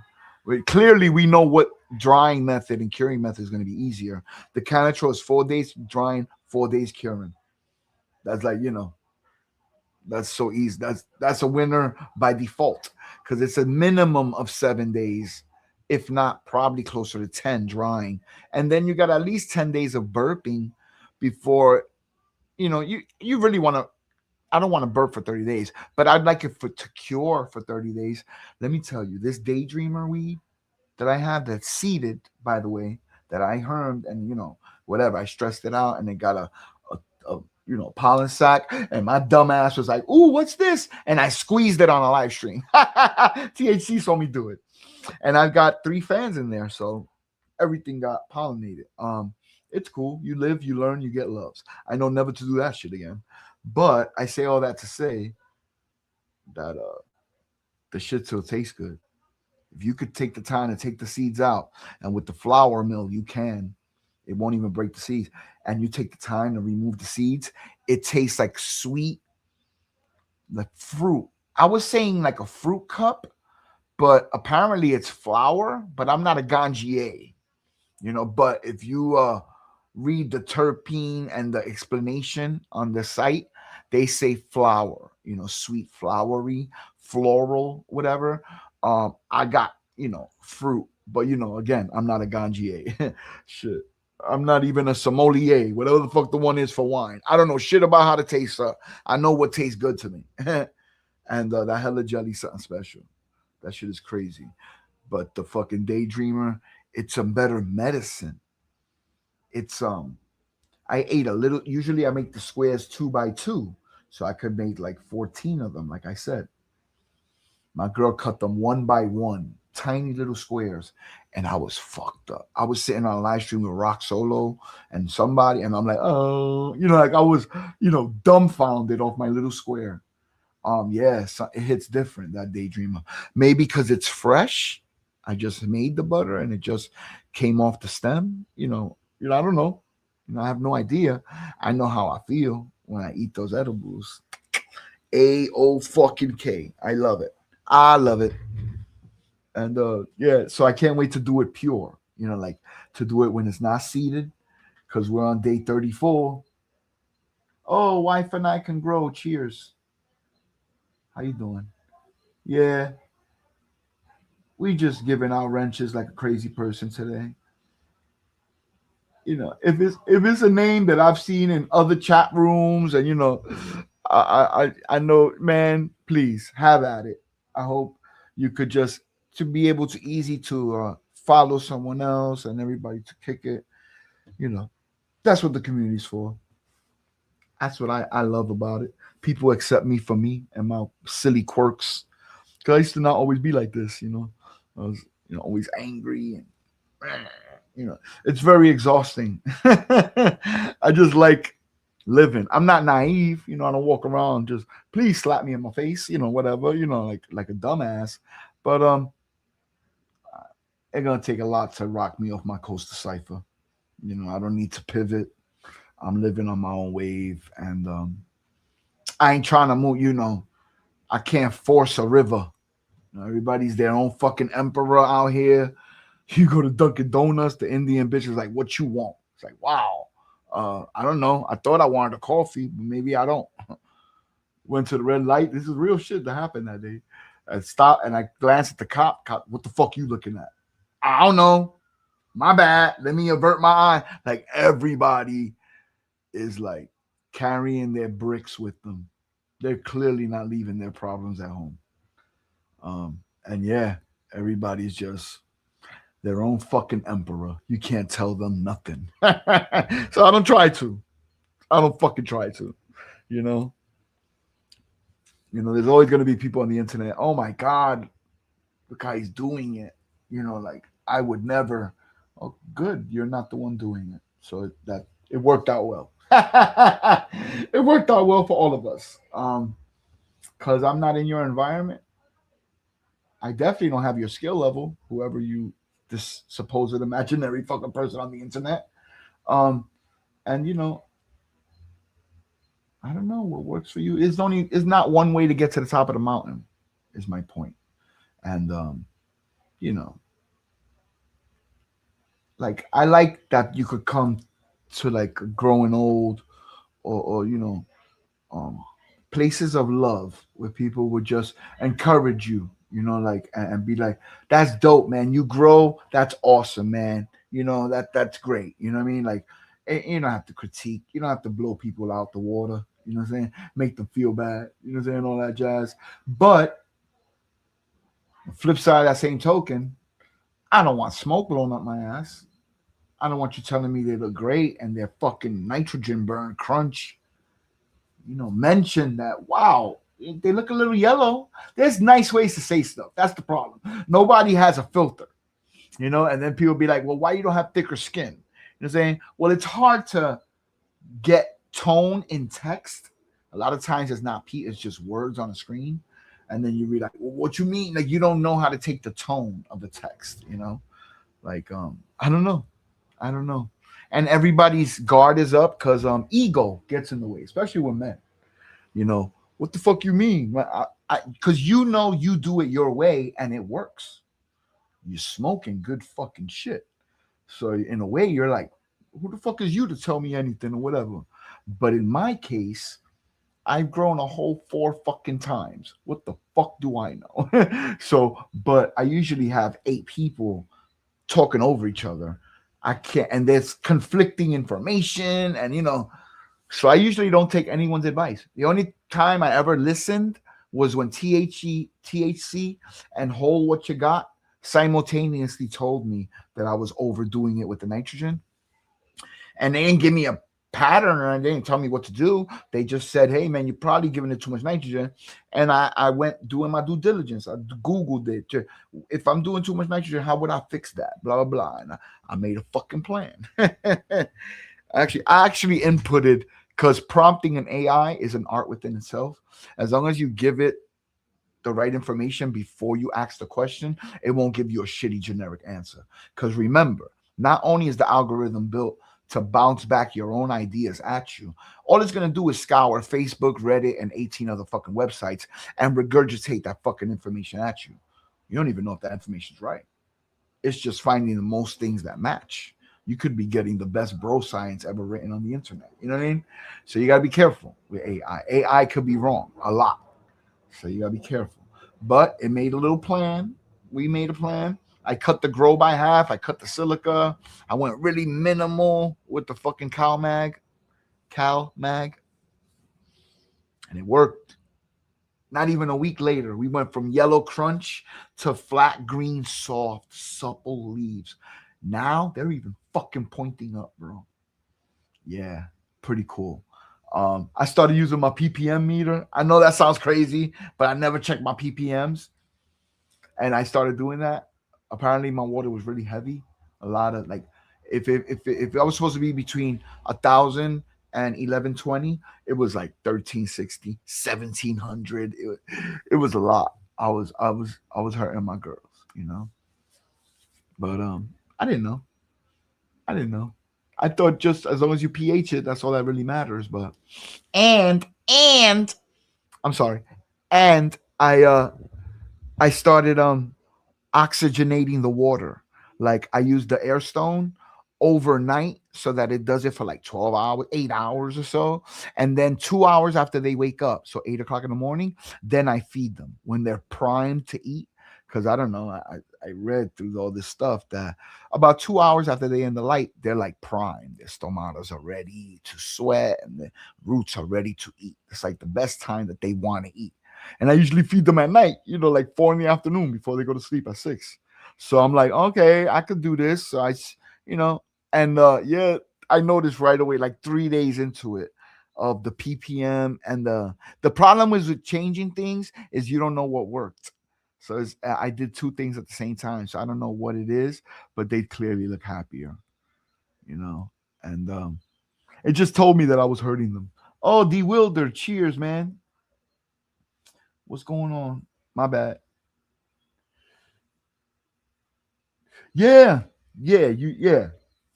Clearly we know what drying method and curing method is gonna be easier. The Canatrol is 4 days drying, 4 days curing. That's like, you know, that's so easy. That's a winner by default because it's a minimum of 7 days, if not probably closer to 10 drying. And then you got at least 10 days of burping before you really want to. I don't want to burp for 30 days, but I'd like it to cure for 30 days. Let me tell you, this daydreamer weed that I have that's seeded, by the way, that I hermed and whatever. I stressed it out and it got a pollen sac, and my dumb ass was like, "Ooh, what's this?" And I squeezed it on a live stream. THC saw me do it, and I've got 3 fans in there, so everything got pollinated. It's cool. You live, you learn, you get loves. I know never to do that shit again, but I say all that to say that the shit still tastes good. If you could take the time to take the seeds out, and with the flour mill, you can. It won't even break the seeds. And you take the time to remove the seeds, it tastes like sweet, like fruit. I was saying like a fruit cup, but apparently it's flour. But I'm not a ganjier, But if you read the terpene and the explanation on the site, they say flower, sweet, flowery, floral, whatever. I got, fruit. But again, I'm not a ganjier. Shit. I'm not even a sommelier, whatever the fuck the one is for wine. I don't know shit about how to taste. I know what tastes good to me. And that hella jelly something special. That shit is crazy. But the fucking daydreamer, it's a better medicine. It's I ate a little. Usually I make the squares 2 by 2, so I could make like 14 of them. Like I said, my girl cut them 1 by 1, tiny little squares, and I was fucked up. I was sitting on a live stream with Rock Solo and somebody, and I'm like, oh, like I was, dumbfounded off my little square. Yeah, so it hits different, that daydreamer. Maybe because it's fresh. I just made the butter and it just came off the stem. I don't know. I have no idea. I know how I feel when I eat those edibles. fucking K. I love it. I love it. And yeah, so I can't wait to do it pure. Like to do it when it's not seeded, because we're on day 34. Oh, wife and I can grow. Cheers. How you doing? Yeah, we just giving out wrenches like a crazy person today. If it's a name that I've seen in other chat rooms, and I know, man, please have at it. I hope you could just to be able to easy to follow someone else and everybody to kick it. That's what the community's for. That's what I love about it. People accept me for me and my silly quirks. Because I used to not always be like this. I was always angry and it's very exhausting. I just like living. I'm not naive. I don't walk around just please slap me in my face. Whatever. Like a dumbass. But it's gonna take a lot to rock me off my coaster cipher. I don't need to pivot. I'm living on my own wave, and I ain't trying to move. I can't force a river. Everybody's their own fucking emperor out here. You go to Dunkin' Donuts, the Indian bitch is like, "What you want?" It's like, wow. I don't know. I thought I wanted a coffee, but maybe I don't. Went to the red light. This is real shit that happened that day. I stopped and I glanced at the cop. Cop, what the fuck you looking at? I don't know. My bad. Let me avert my eye. Like everybody is like carrying their bricks with them. They're clearly not leaving their problems at home. And yeah, everybody's just their own fucking emperor. You can't tell them nothing. So I don't try to. I don't fucking try to. There's always gonna be people on the internet. Oh my god, the guy's doing it. Like I would never. Oh, good. You're not the one doing it. So it worked out well. It worked out well for all of us. Because I'm not in your environment. I definitely don't have your skill level, whoever you this supposed imaginary fucking person on the internet. And I don't know what works for you. It's not one way to get to the top of the mountain, is my point. And like I like that you could come to like growing old or places of love where people would just encourage you, like and be like, that's dope, man. You grow, that's awesome, man. That's great. You know what I mean? Like you don't have to critique, you don't have to blow people out the water, you know what I'm saying? Make them feel bad, you know what I'm saying, all that jazz. But flip side of that same token, I don't want smoke blown up my ass. I don't want you telling me they look great and they're fucking nitrogen burn crunch. Mention that, wow, they look a little yellow. There's nice ways to say stuff. That's the problem. Nobody has a filter, and then people be like, well, why you don't have thicker skin? You know what I'm saying? Well, it's hard to get tone in text. A lot of times it's not it's just words on a screen. And then you read like, well, what you mean? Like you don't know how to take the tone of the text, Like I don't know. And everybody's guard is up because ego gets in the way, especially with men. What the fuck you mean? Because you do it your way and it works. You're smoking good fucking shit. So in a way, you're like, who the fuck is you to tell me anything or whatever? But in my case, I've grown a whole 4 fucking times. What the fuck do I know? So, but I usually have 8 people talking over each other. I can't, and there's conflicting information, and so I usually don't take anyone's advice. The only time I ever listened was when THC, and Whole What You Got simultaneously told me that I was overdoing it with the nitrogen, and they didn't give me a pattern or they didn't tell me what to do. They just said, "Hey, man, you're probably giving it too much nitrogen." And I went doing my due diligence. I Googled it. If I'm doing too much nitrogen, how would I fix that? Blah, blah, blah. And I made a fucking plan. I actually inputted, because prompting an AI is an art within itself. As long as you give it the right information before you ask the question, it won't give you a shitty generic answer. Because remember, not only is the algorithm built to bounce back your own ideas at you, all it's going to do is scour Facebook, Reddit, and 18 other fucking websites and regurgitate that fucking information at you. You don't even know if that information is right. It's just finding the most things that match. You could be getting the best bro science ever written on the internet. You know what I mean? So you got to be careful with AI. AI could be wrong a lot. So you got to be careful. But it made a little plan. We made a plan. I cut the grow by half. I cut the silica. I went really minimal with the fucking Cal Mag. And it worked. Not even a week later, we went from yellow crunch to flat green, soft, supple leaves. Now they're even fucking pointing up, bro. Yeah, pretty cool. I started using my ppm meter. I know that sounds crazy, but I never checked my ppms, and I started doing that. Apparently, my water was really heavy. A lot of, like, if I was supposed to be between 1,000 and 1120, it was like 1360, 1700. It was a lot. I was hurting my girls. But I didn't know. I didn't know. I thought just as long as you pH it, that's all that really matters. But and I'm sorry. And I started oxygenating the water. Like, I used the air stone overnight so that it does it for like 12 hours, 8 hours or so. And then 2 hours after they wake up, so 8 o'clock in the morning, then I feed them when they're primed to eat. Because I don't know, I read through all this stuff that about 2 hours after they in the light, they're like primed. Their stomatas are ready to sweat and the roots are ready to eat. It's like the best time that they want to eat. And I usually feed them at night, like 4 in the afternoon before they go to sleep at 6. So I'm like, okay, I could do this. So you know, and yeah, I noticed right away, like 3 days into it, of the ppm. And the problem is with changing things is you don't know what worked. So I did two things at the same time, so I don't know what it is, but they clearly look happier, you know. And it just told me that I was hurting them. Oh, D Wilder, cheers, man. What's going on? My bad. Yeah, yeah.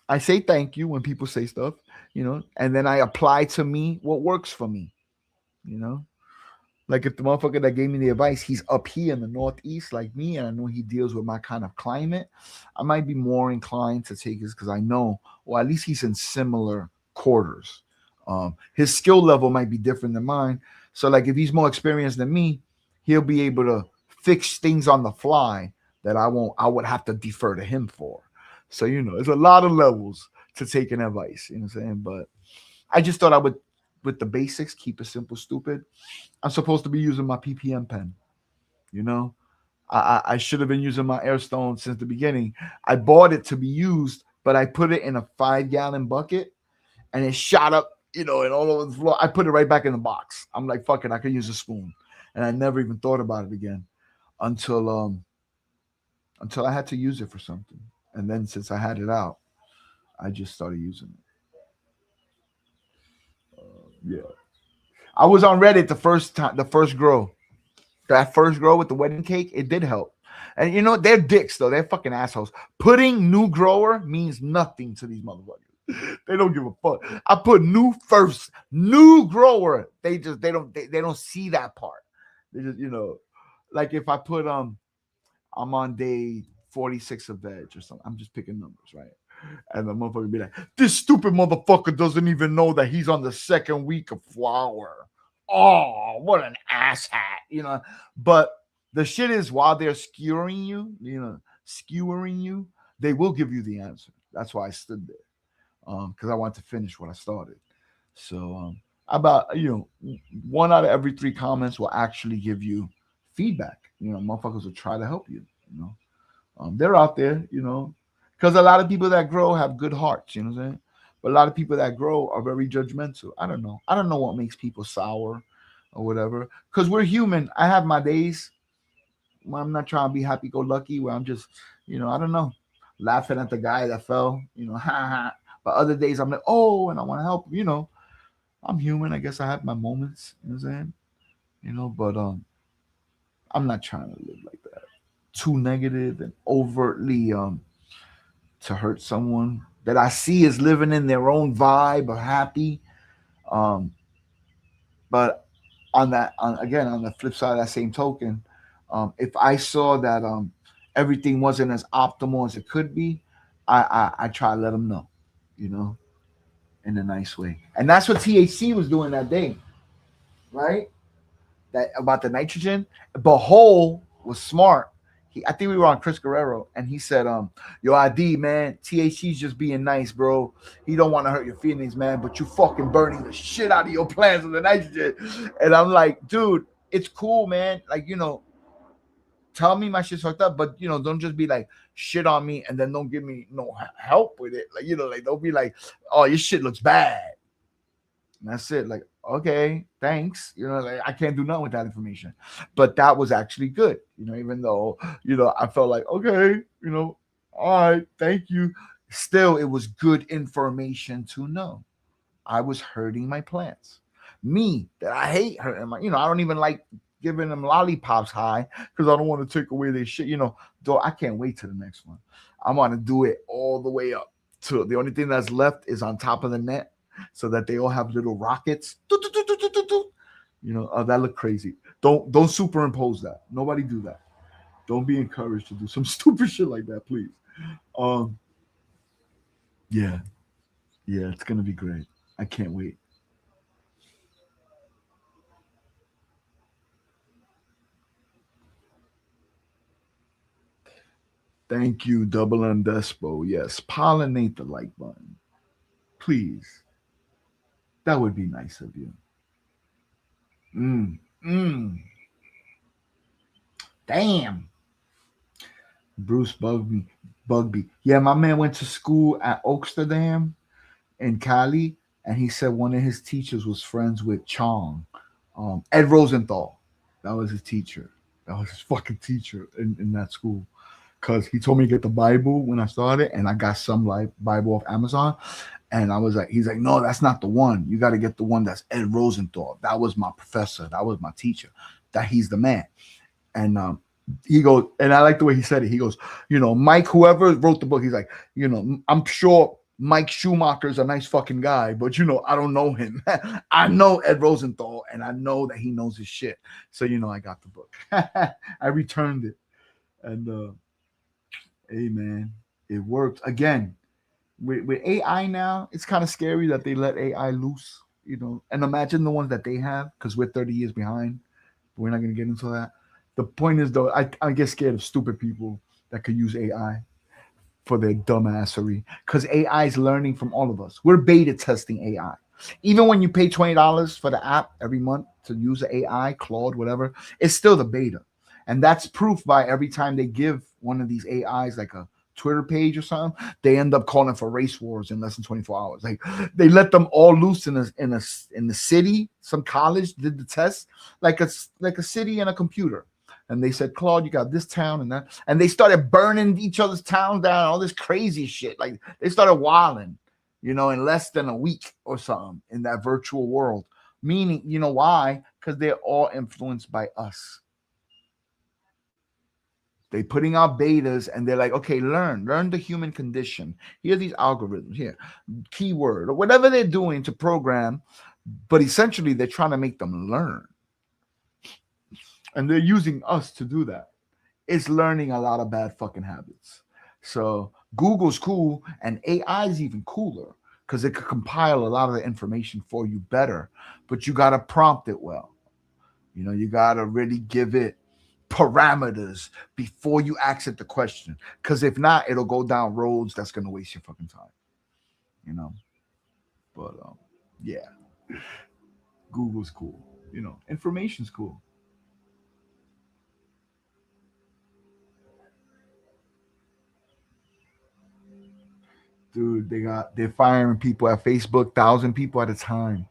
I say thank you when people say stuff, and then I apply to me what works for me, you know. Like, if the motherfucker that gave me the advice, he's up here in the Northeast like me, and I know he deals with my kind of climate, I might be more inclined to take his, because I know, well, at least he's in similar quarters. His skill level might be different than mine. So, like, if he's more experienced than me, he'll be able to fix things on the fly that I would have to defer to him for. So, there's a lot of levels to taking advice, you know what I'm saying? But I just thought I would, with the basics, keep it simple, stupid. I'm supposed to be using my ppm pen, you know. I should have been using my Airstone since the beginning. I bought it to be used, but I put it in a 5-gallon bucket, and it shot up, and all over the floor. I put it right back in the box. I'm like, fuck it, I could use a spoon. And I never even thought about it again until I had to use it for something. And then since I had it out, I just started using it. Yeah. I was on Reddit the first time, the first grow. That first grow with the wedding cake, it did help. And they're dicks though. They're fucking assholes. Putting new grower means nothing to these motherfuckers. They don't give a fuck. I put new first, new grower. They don't see that part. They just, like, if I put I'm on day 46 of veg or something. I'm just picking numbers, right? And the motherfucker be like, this stupid motherfucker doesn't even know that he's on the second week of flower. Oh, what an asshat, But the shit is, while they're skewering you, they will give you the answer. That's why I stood there, because I wanted to finish what I started. So about 1 out of every 3 comments will actually give you feedback. Motherfuckers will try to help you. They're out there, because a lot of people that grow have good hearts. You know what I'm saying? But a lot of people that grow are very judgmental. I don't know. I don't know what makes people sour or whatever. Because we're human. I have my days where I'm not trying to be happy go lucky. Where I'm just, I don't know, laughing at the guy that fell. Ha ha. But other days I'm like, oh, and I want to help. I'm human. I guess I have my moments. You know what I'm saying? But I'm not trying to live like that. Too negative and overtly to hurt someone that I see is living in their own vibe or happy. Um, but again, on the flip side of that same token, if I saw that everything wasn't as optimal as it could be, I try to let them know, you know, in a nice way. And that's what THC was doing that day, right? That about the nitrogen. But Hole was smart. I think we were on Chris Guerrero, and he said, yo, ID, man, THC's just being nice, bro. He don't want to hurt your feelings, man, but you fucking burning the shit out of your plants with the nitrogen. And I'm like, dude, it's cool, man. Like, tell me my shit's fucked up, but, don't just be like, shit on me, and then don't give me no help with it. Like, like, don't be like, oh, your shit looks bad. And that's it. Like, okay, thanks. Like, I can't do nothing with that information. But that was actually good, even though, I felt like, okay, all right, thank you. Still, it was good information to know. I was hurting my plants. Me, that I hate hurting my, I don't even like giving them lollipops high because I don't want to take away their shit, Though I can't wait to the next one. I want to do it all the way up to the only thing that's left is on top of the net, so that they all have little rockets. That look crazy. Don't superimpose that. Nobody do that. Don't be encouraged to do some stupid shit like that, please. Yeah, it's gonna be great. I can't wait. Thank you, Double and Despo. Yes, pollinate the like button, please. That would be nice of you. Mm, mm. Damn. Bruce Bugby. Yeah, my man went to school at Oaksterdam in Cali, and he said one of his teachers was friends with Chong, Ed Rosenthal. That was his teacher. That was his fucking teacher in that school. Because he told me to get the Bible when I started, and I got some like Bible off Amazon. And I was like, he's like, no, that's not the one. You got to get the one that's Ed Rosenthal. That was my professor. That was my teacher. That he's the man. And he goes, and I like the way he said it. He goes, Mike, whoever wrote the book, he's like, I'm sure Mike Schumacher's a nice fucking guy, but I don't know him. I know Ed Rosenthal, and I know that he knows his shit. So I got the book. I returned it, and hey man, it worked again. With AI now, it's kind of scary that they let AI loose, and imagine the ones that they have, because we're 30 years behind. But we're not going to get into that. The point is, though, I get scared of stupid people that could use AI for their dumbassery, because AI is learning from all of us. We're beta testing AI. Even when you pay $20 for the app every month to use the AI, Claude, whatever, it's still the beta. And that's proof by every time they give one of these AIs like a Twitter page or something, they end up calling for race wars in less than 24 hours. Like, they let them all loose in the city. Some college did the test, like a city and a computer. And they said, Claude, you got this town and that. And they started burning each other's towns down, all this crazy shit. Like, they started wilding, in less than a week or something in that virtual world. Meaning, why? Because they're all influenced by us. They're putting out betas, and they're like, okay, learn the human condition. Here are these algorithms, here, keyword, or whatever they're doing to program. But essentially, they're trying to make them learn. And they're using us to do that. It's learning a lot of bad fucking habits. So Google's cool, and AI is even cooler because it could compile a lot of the information for you better. But you got to prompt it well. You got to really give it parameters before you ask it the question. Because if not, it'll go down roads that's gonna waste your fucking time. You know. But yeah, Google's cool. You know, information's cool. Dude, they're firing people at Facebook, 1,000 people at a time,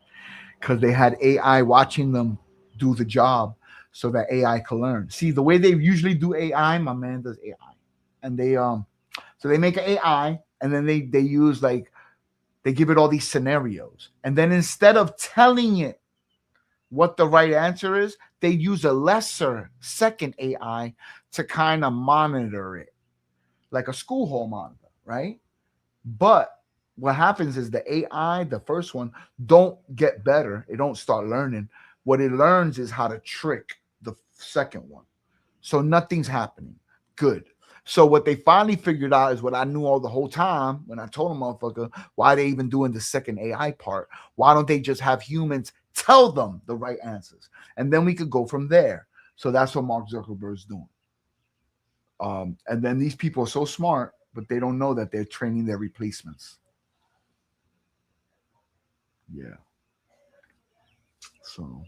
because they had AI watching them do the job so that AI can learn. See, the way they usually do AI, my man does AI. And they so they make an AI and then they use like they give it all these scenarios. And then instead of telling it what the right answer is, they use a lesser second AI to kind of monitor it, like a school hall monitor, right? But what happens is the AI, the first one, don't get better. It don't start learning. What it learns is how to trick the second one. So nothing's happening. Good. So what they finally figured out is what I knew all the whole time when I told them, motherfucker, why they even doing the second AI part? Why don't they just have humans tell them the right answers? And then we could go from there. So that's what Mark Zuckerberg's doing. And then these people are so smart, but they don't know that they're training their replacements. Yeah. So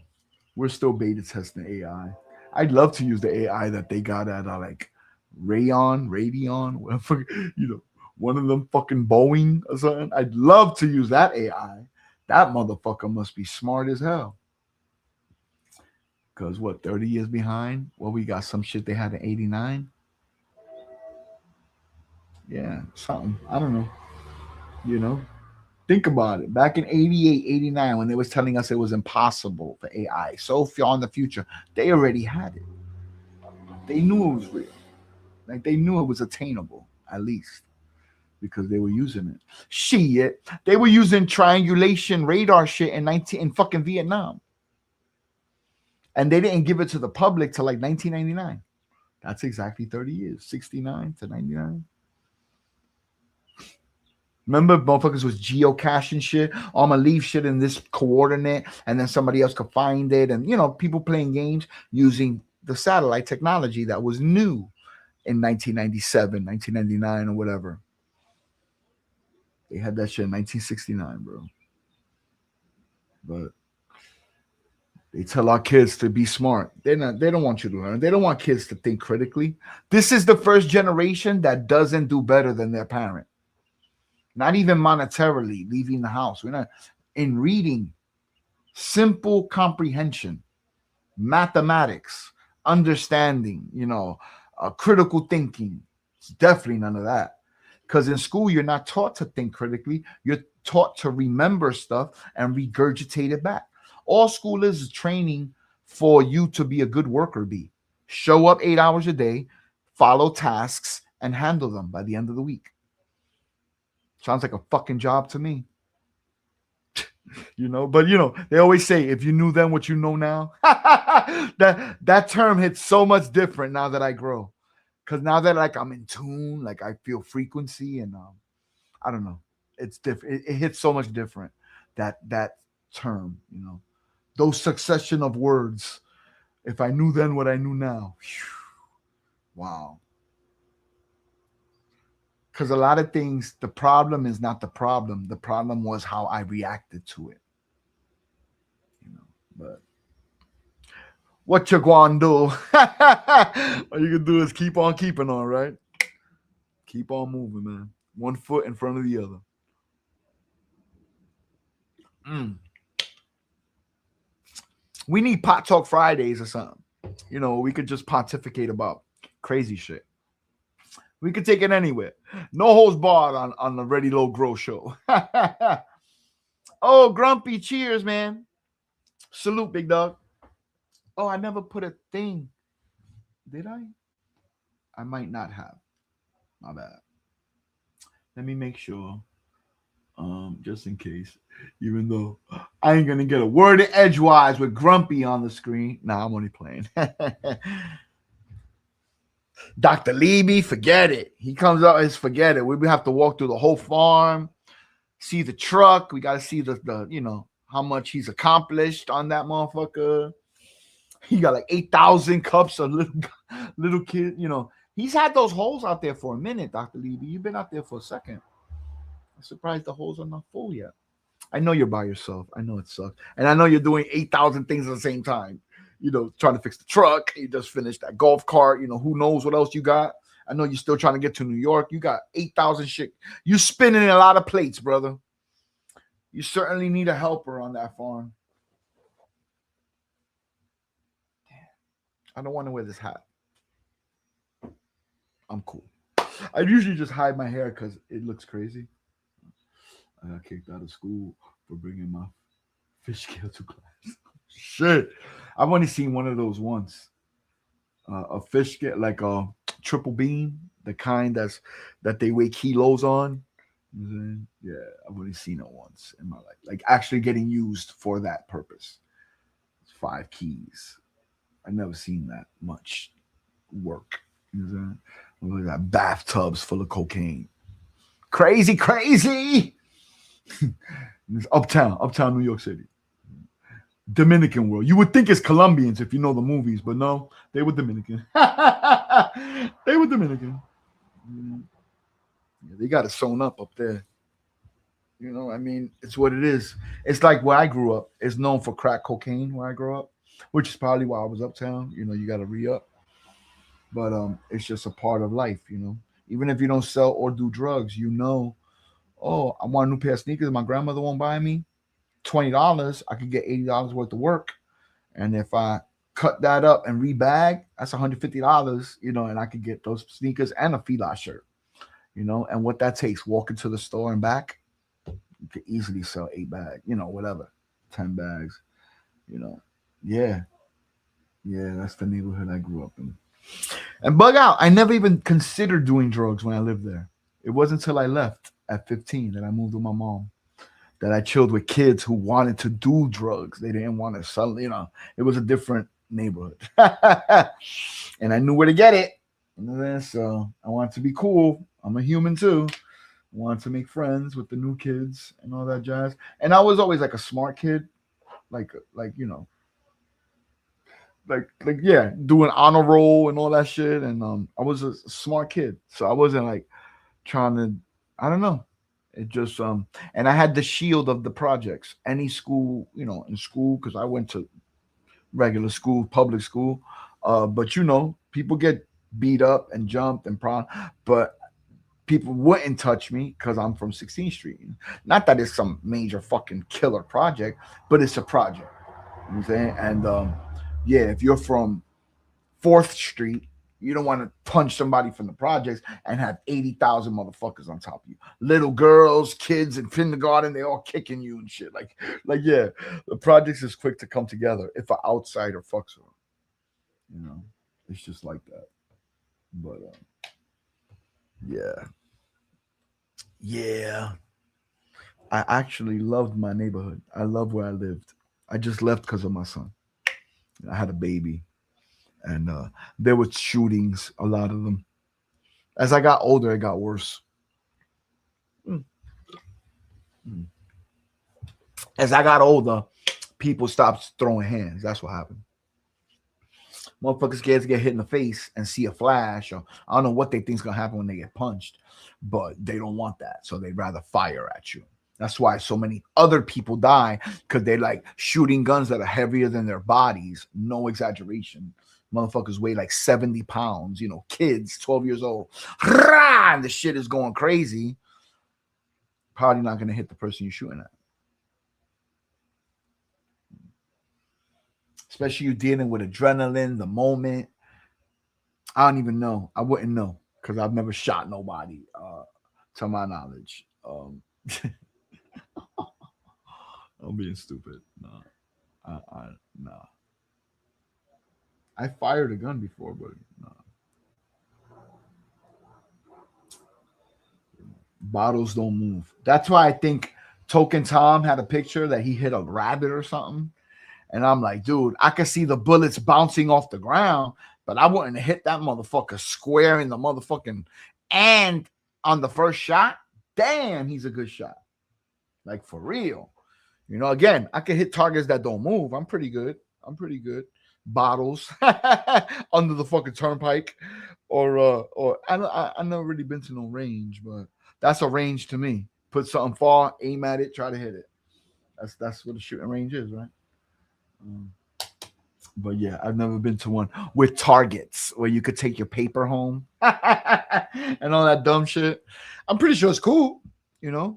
we're still beta testing AI. I'd love to use the AI that they got at like Radeon, whatever, you know, one of them fucking Boeing or something. I'd love to use that AI. That motherfucker must be smart as hell. Because what, 30 years behind? Well, we got some shit they had in 89. Yeah, something. I don't know. You know? Think about it. Back in 88, 89, when they was telling us it was impossible for AI, so far in the future, they already had it. They knew it was real. Like they knew it was attainable, at least, because they were using it. Shit, they were using triangulation radar shit in fucking Vietnam, and they didn't give it to the public till like 1999. That's exactly 30 years, 69 to 99. Remember, motherfuckers was geocaching shit. Oh, I'm gonna leave shit in this coordinate, and then somebody else could find it. And you know, people playing games using the satellite technology that was new in 1997, 1999, or whatever. They had that shit in 1969, bro. But they tell our kids to be smart. They don't want you to learn. They don't want kids to think critically. This is the first generation that doesn't do better than their parent. Not even monetarily leaving the house. We're not in reading, simple comprehension, mathematics, understanding, you know, critical thinking. It's definitely none of that. Because in school, you're not taught to think critically. You're taught to remember stuff and regurgitate it back. All school is training for you to be a good worker bee. Show up 8 hours a day, follow tasks, and handle them by the end of the week. Sounds like a fucking job to me. You know, but you know, they always say if you knew then what you know now. that term hits so much different now that I grow. Because now that like I'm in tune, like I feel frequency, and I don't know. It's different. It hits so much different. That term, you know. Those succession of words. If I knew then what I knew now. Whew, wow. Because a lot of things, the problem is not the problem. The problem was how I reacted to it. You know, but what you going to do? All you can do is keep on keeping on, right? Keep on moving, man. One foot in front of the other. We need Pot Talk Fridays or something. You know, we could just pontificate about crazy shit. We could take it anywhere. No holds barred on the Ready Low Grow show. Oh, Grumpy, cheers, man. Salute, big dog. Oh, I never put a thing. Did I? I might not have. My bad. Let me make sure. Just in case. Even though I ain't gonna get a word of edgewise with Grumpy on the screen. Nah, I'm only playing. Dr. Levy, forget it. He comes out as forget it. We have to walk through the whole farm, see the truck. We got to see the you know, how much he's accomplished on that motherfucker. He got like 8,000 cups of little kid. You know, he's had those holes out there for a minute, Dr. Levy. You've been out there for a second. I'm surprised the holes are not full yet. I know you're by yourself. I know it sucks. And I know you're doing 8,000 things at the same time. You know, trying to fix the truck. You just finished that golf cart. You know, who knows what else you got. I know you're still trying to get to New York. You got 8,000 shit. You spinning a lot of plates, brother. You certainly need a helper on that farm. I don't want to wear this hat. I'm cool. I usually just hide my hair because it looks crazy. I got kicked out of school for bringing my fish scale to class. Shit. I've only seen one of those once. A fish scale, like a triple beam, the kind that they weigh kilos on. Yeah, I've only seen it once in my life. Like actually getting used for that purpose. It's 5 keys. I've never seen that much work. You know what I'm saying? That bathtubs full of cocaine. Crazy. It's uptown New York City. Dominican world. You would think it's Colombians if you know the movies, but no, they were Dominican. They were Dominican. Yeah, they got it sewn up there. You know, I mean, it's what it is. It's like where I grew up. It's known for crack cocaine where I grew up, which is probably why I was uptown. You know, you got to re-up. But it's just a part of life, you know. Even if you don't sell or do drugs, you know, oh, I want a new pair of sneakers. My grandmother won't buy me. $20, I could get $80 worth of work. And if I cut that up and rebag, that's $150, you know, and I could get those sneakers and a fLOwer shirt, you know. And what that takes, walking to the store and back, you could easily sell 8 bags, you know, whatever, 10 bags, you know. Yeah, that's the neighborhood I grew up in. And bug out, I never even considered doing drugs when I lived there. It wasn't until I left at 15 that I moved with my mom, that I chilled with kids who wanted to do drugs. They didn't want to sell, you know. It was a different neighborhood. And I knew where to get it. So I wanted to be cool. I'm a human too. I wanted to make friends with the new kids and all that jazz. And I was always like a smart kid, like you know, like yeah, doing honor roll and all that shit. And I was a smart kid, so I wasn't like trying to, I don't know. It just and I had the shield of the projects. Any school, you know, in school, because I went to regular school, public school. But you know, people get beat up and jumped and but people wouldn't touch me because I'm from 16th Street. Not that it's some major fucking killer project, but it's a project. You know what I'm saying? And yeah, if you're from 4th Street, you don't want to punch somebody from the projects and have 80,000 motherfuckers on top of you. Little girls, kids in kindergarten, they all kicking you and shit. Like yeah, the projects is quick to come together if an outsider fucks with them. You know, it's just like that. But yeah. I actually loved my neighborhood. I love where I lived. I just left because of my son. I had a baby. And there were shootings, a lot of them. As I got older, it got worse. As I got older, people stopped throwing hands. That's what happened. Motherfuckers scared to get hit in the face and see a flash, or I don't know what they think's gonna happen when they get punched, but they don't want that, so they'd rather fire at you. That's why so many other people die, because they like shooting guns that are heavier than their bodies. No exaggeration. Motherfuckers weigh like 70 pounds, you know, kids, 12 years old. And the shit is going crazy. Probably not going to hit the person you're shooting at. Especially you dealing with adrenaline, the moment. I don't even know. I wouldn't know because I've never shot nobody, to my knowledge. I'm being stupid. Nah. Nah. I fired a gun before, but no. Bottles don't move. That's why I think Token Tom had a picture that he hit a rabbit or something. And I'm like, dude, I could see the bullets bouncing off the ground, but I wouldn't hit that motherfucker square in the motherfucking and on the first shot. Damn, he's a good shot. Like for real. You know, again, I can hit targets that don't move. I'm pretty good. bottles under the fucking turnpike, or I never really been to no range, but that's a range to me. Put something far, aim at it, try to hit it. That's what a shooting range is, right? Um, but yeah, I've never been to one with targets where you could take your paper home and all that dumb shit. I'm pretty sure it's cool,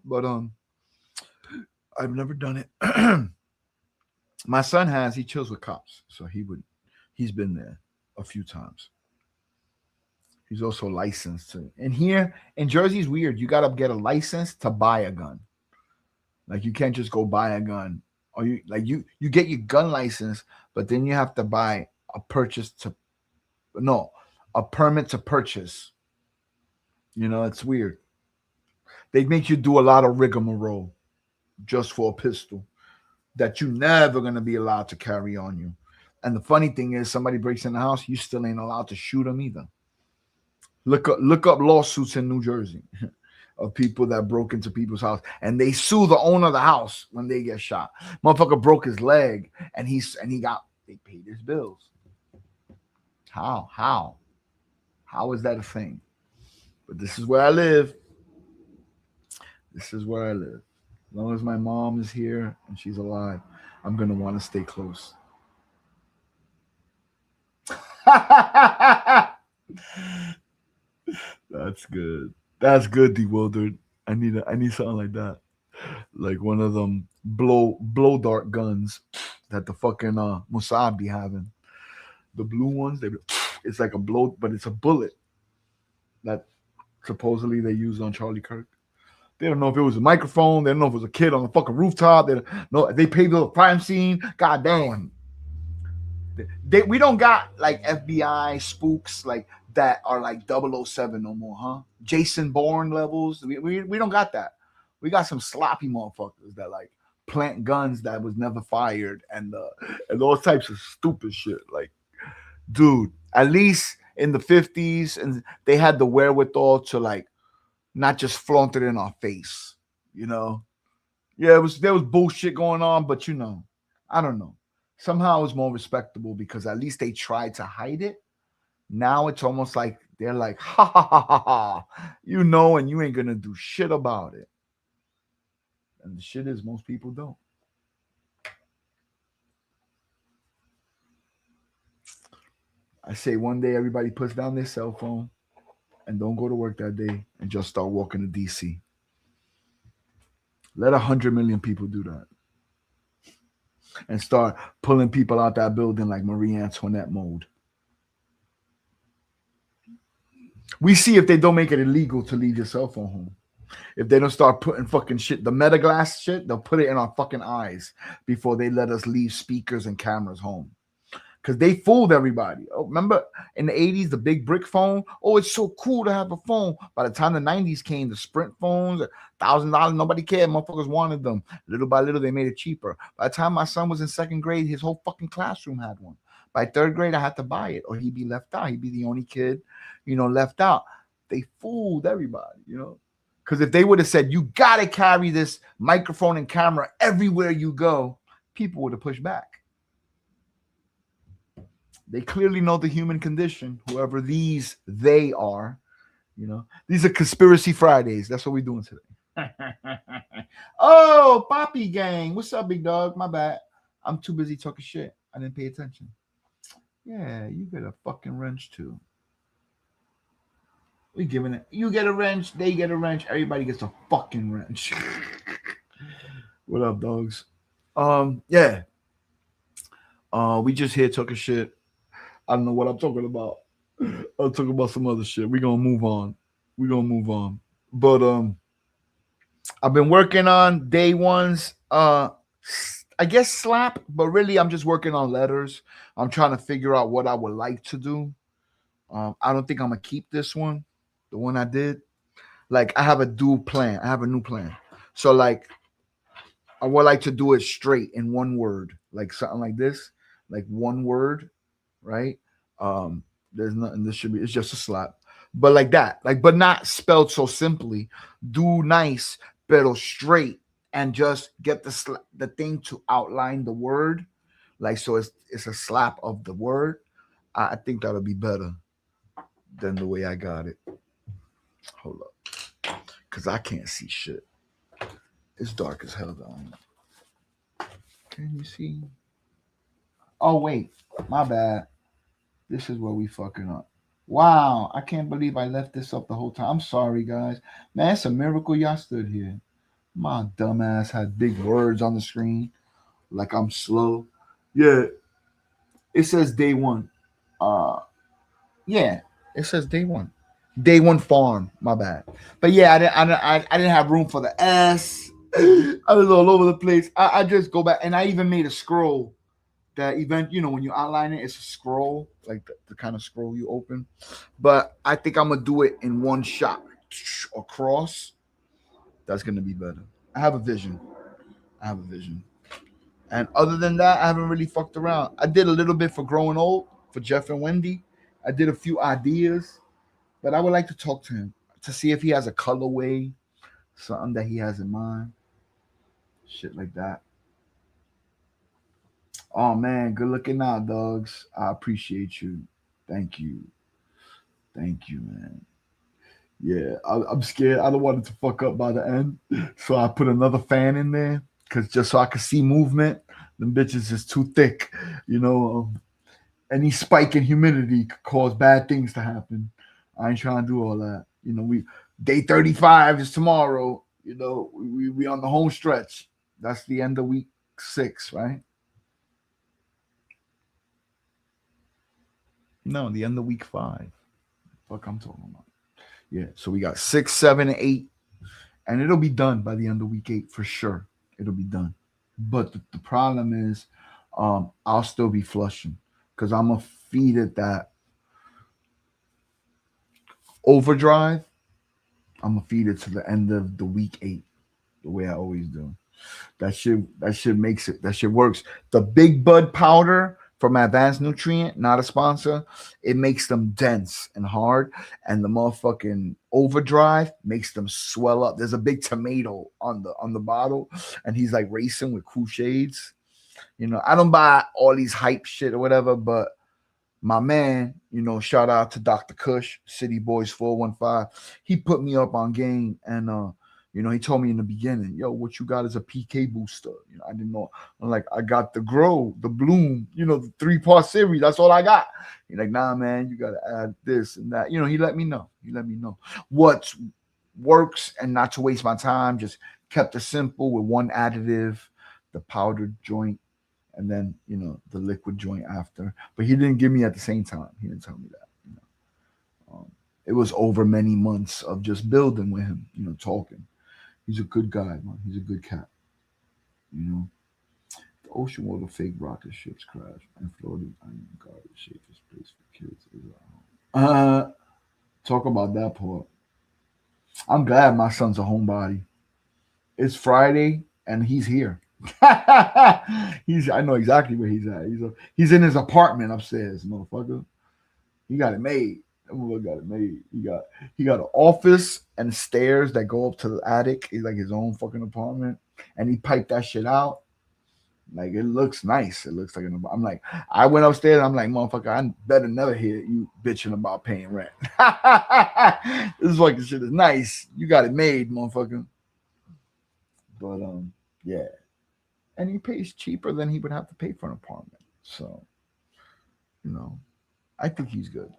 but I've never done it. My son has. He chills with cops, so he's been there a few times. He's also licensed to. And here in Jersey's weird. You gotta get a license to buy a gun. Like you can't just go buy a gun, or you get your gun license, but then you have to buy a permit to purchase. It's weird. They make you do a lot of rigmarole just for a pistol that you're never gonna be allowed to carry on you. And the funny thing is, somebody breaks in the house, you still ain't allowed to shoot them either. Look up lawsuits in New Jersey of people that broke into people's house and they sue the owner of the house when they get shot. Motherfucker broke his leg and they paid his bills. How is that a thing? But this is where I live. As long as my mom is here and she's alive, I'm gonna want to stay close. That's good. That's good, Bewildered. I need something like that. Like one of them blow dart guns that the fucking Mossad be having. The blue ones, it's like a blow, but it's a bullet that supposedly they used on Charlie Kirk. They don't know if it was a microphone. They don't know if it was a kid on the fucking rooftop. They paid the crime scene. God damn. We don't got like FBI spooks like that are like 007 no more, huh? Jason Bourne levels. We don't got that. We got some sloppy motherfuckers that like plant guns that was never fired and all types of stupid shit. Like, dude, at least in the 50s, and they had the wherewithal to like not just flaunt it in our face, Yeah, there was bullshit going on, but I don't know. Somehow it was more respectable because at least they tried to hide it. Now it's almost like they're like, ha ha ha ha ha, and you ain't gonna do shit about it. And the shit is most people don't. I say one day everybody puts down their cell phone and don't go to work that day and just start walking to DC. Let 100 million people do that. And start pulling people out that building like Marie Antoinette mode. We see if they don't make it illegal to leave your cell phone home. If they don't start putting fucking shit, the metaglass shit, they'll put it in our fucking eyes before they let us leave speakers and cameras home. Because they fooled everybody. Oh, remember in the 80s, the big brick phone? Oh, it's so cool to have a phone. By the time the 90s came, the Sprint phones, $1,000, nobody cared. Motherfuckers wanted them. Little by little, they made it cheaper. By the time my son was in second grade, his whole fucking classroom had one. By third grade, I had to buy it or he'd be left out. He'd be the only kid, left out. They fooled everybody, Because if they would have said, you got to carry this microphone and camera everywhere you go, people would have pushed back. They clearly know the human condition, whoever they are. These are Conspiracy Fridays. That's what we're doing today. Oh, Poppy Gang. What's up, big dog? My bad. I'm too busy talking shit. I didn't pay attention. Yeah, you get a fucking wrench too. We giving it. You get a wrench. They get a wrench. Everybody gets a fucking wrench. What up, dogs? Yeah. We just here talking shit. I don't know what I'm talking about. I'm talking about some other shit. We're gonna move on. But I've been working on day ones. I guess slap, but really I'm just working on letters. I'm trying to figure out what I would like to do. I don't think I'm gonna keep this one, the one I did. Like I have a new plan. So like I would like to do it straight in one word, like something like this, like one word. Right? There's nothing. It's just a slap, but like that, but not spelled so simply. Do nice, pero straight, and just get the thing to outline the word Like, so it's a slap of the word. I think that'll be better than the way I got it. Hold up, cause I can't see shit. It's dark as hell down here. Can you see? Oh wait, my bad. This is where we fucking up. Wow, I can't believe I left this up the whole time. I'm sorry, guys. Man, it's a miracle y'all stood here. My dumbass had big words on the screen, like I'm slow. Yeah, it says day one. Uh, yeah, it says day one. Day one farm. My bad. But yeah, I didn't have room for the S. I was all over the place. I just go back, and I even made a scroll. That event, when you outline it, it's a scroll, like the kind of scroll you open. But I think I'm gonna do it in one shot across. That's gonna be better. I have a vision. I have a vision. And other than that, I haven't really fucked around. I did a little bit for Growing Old for Jeff and Wendy. I did a few ideas, but I would like to talk to him to see if he has a colorway, something that he has in mind, shit like that. Oh man, good looking out, dogs. I appreciate you. Thank you. Thank you, man. Yeah, I'm scared. I don't want it to fuck up by the end, so I put another fan in there, cause just so I could see movement. Them bitches is too thick, you know. Any spike in humidity could cause bad things to happen. I ain't trying to do all that. We day 35 is tomorrow. We on the home stretch. That's the end of week 6, right? No, the end of week 5. Fuck, I'm talking about. Yeah, so we got 6, 7, 8, and it'll be done by the end of week 8 for sure. It'll be done. But the problem is, I'll still be flushing because I'm gonna feed it that overdrive. I'm gonna feed it to the end of the week 8, the way I always do. That shit makes it. That shit works. The Big Bud powder from Advanced Nutrient, not a sponsor. It makes them dense and hard, and the motherfucking Overdrive makes them swell up. There's a big tomato on the bottle, and he's like racing with cool shades. I don't buy all these hype shit or whatever, but my man, shout out to Dr. Kush, City Boys 415. He put me up on game, and he told me in the beginning, yo, what you got is a PK booster. I didn't know. I'm like, I got the Grow, the Bloom, the 3-part series. That's all I got. He's like, nah, man, you gotta add this and that. He let me know. He let me know what works and not to waste my time. Just kept it simple with one additive, the powdered joint, and then the liquid joint after. But he didn't give me at the same time. He didn't tell me that. It was over many months of just building with him, talking. He's a good guy, man. He's a good cat. The ocean water fake rocket ships crash and floating iron garbage safest place for kids is our home. Talk about that part. I'm glad my son's a homebody. It's Friday and he's here. I know exactly where he's at. He's in his apartment upstairs, motherfucker. He got it made. That motherfucker got it made. He got an office and stairs that go up to the attic. He's like his own fucking apartment, and he piped that shit out. Like it looks nice. It looks like I'm like, I went upstairs. I'm like, motherfucker, I better never hear you bitching about paying rent. This fucking shit is nice. You got it made, motherfucker. But yeah. And he pays cheaper than he would have to pay for an apartment. So, I think he's good.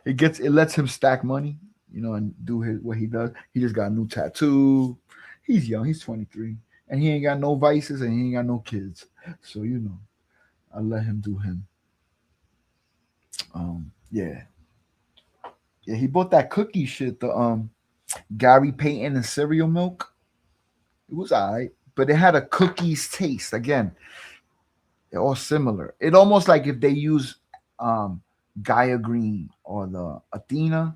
It lets him stack money, and do what he does. He just got a new tattoo. He's young. He's 23, and he ain't got no vices and he ain't got no kids. So I let him do him. Yeah, yeah. He bought that cookie shit. The Gary Payton and cereal milk. It was alright, but it had a cookies taste. Again, they're all similar. It almost like if they use Gaia Green or the Athena.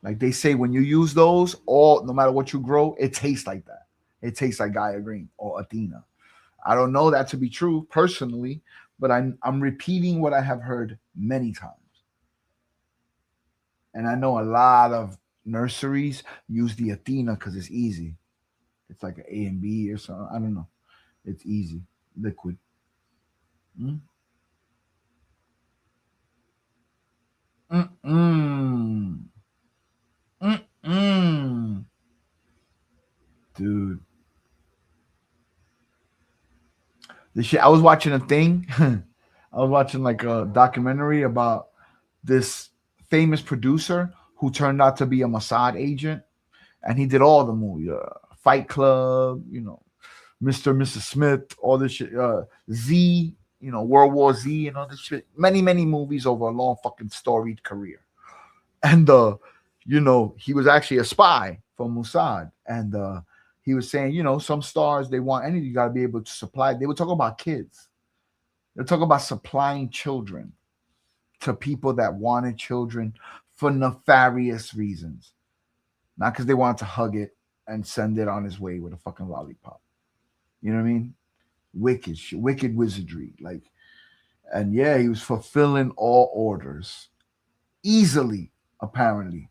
Like they say, when you use those, no matter what you grow, it tastes like that. It tastes like Gaia Green or Athena. I don't know that to be true personally, but I'm repeating what I have heard many times. And I know a lot of nurseries use the Athena because it's easy. It's like an A and B or something. I don't know. It's easy, liquid. Mm. Mm-mm. Dude. The shit. I was watching a thing. I was watching like a documentary about this famous producer who turned out to be a Mossad agent, and he did all the movies, Fight Club, Mr. and Mrs. Smith, all this shit, Z, World War Z, and all this shit. Many, many movies over a long fucking storied career. And he was actually a spy from Mossad, and he was saying, some stars they want anything, you got to be able to supply. They were talking about kids. They're talking about supplying children to people that wanted children for nefarious reasons, not because they wanted to hug it and send it on his way with a fucking lollipop. You know what I mean? Wicked shit, wicked wizardry. Like, and yeah, he was fulfilling all orders easily, apparently.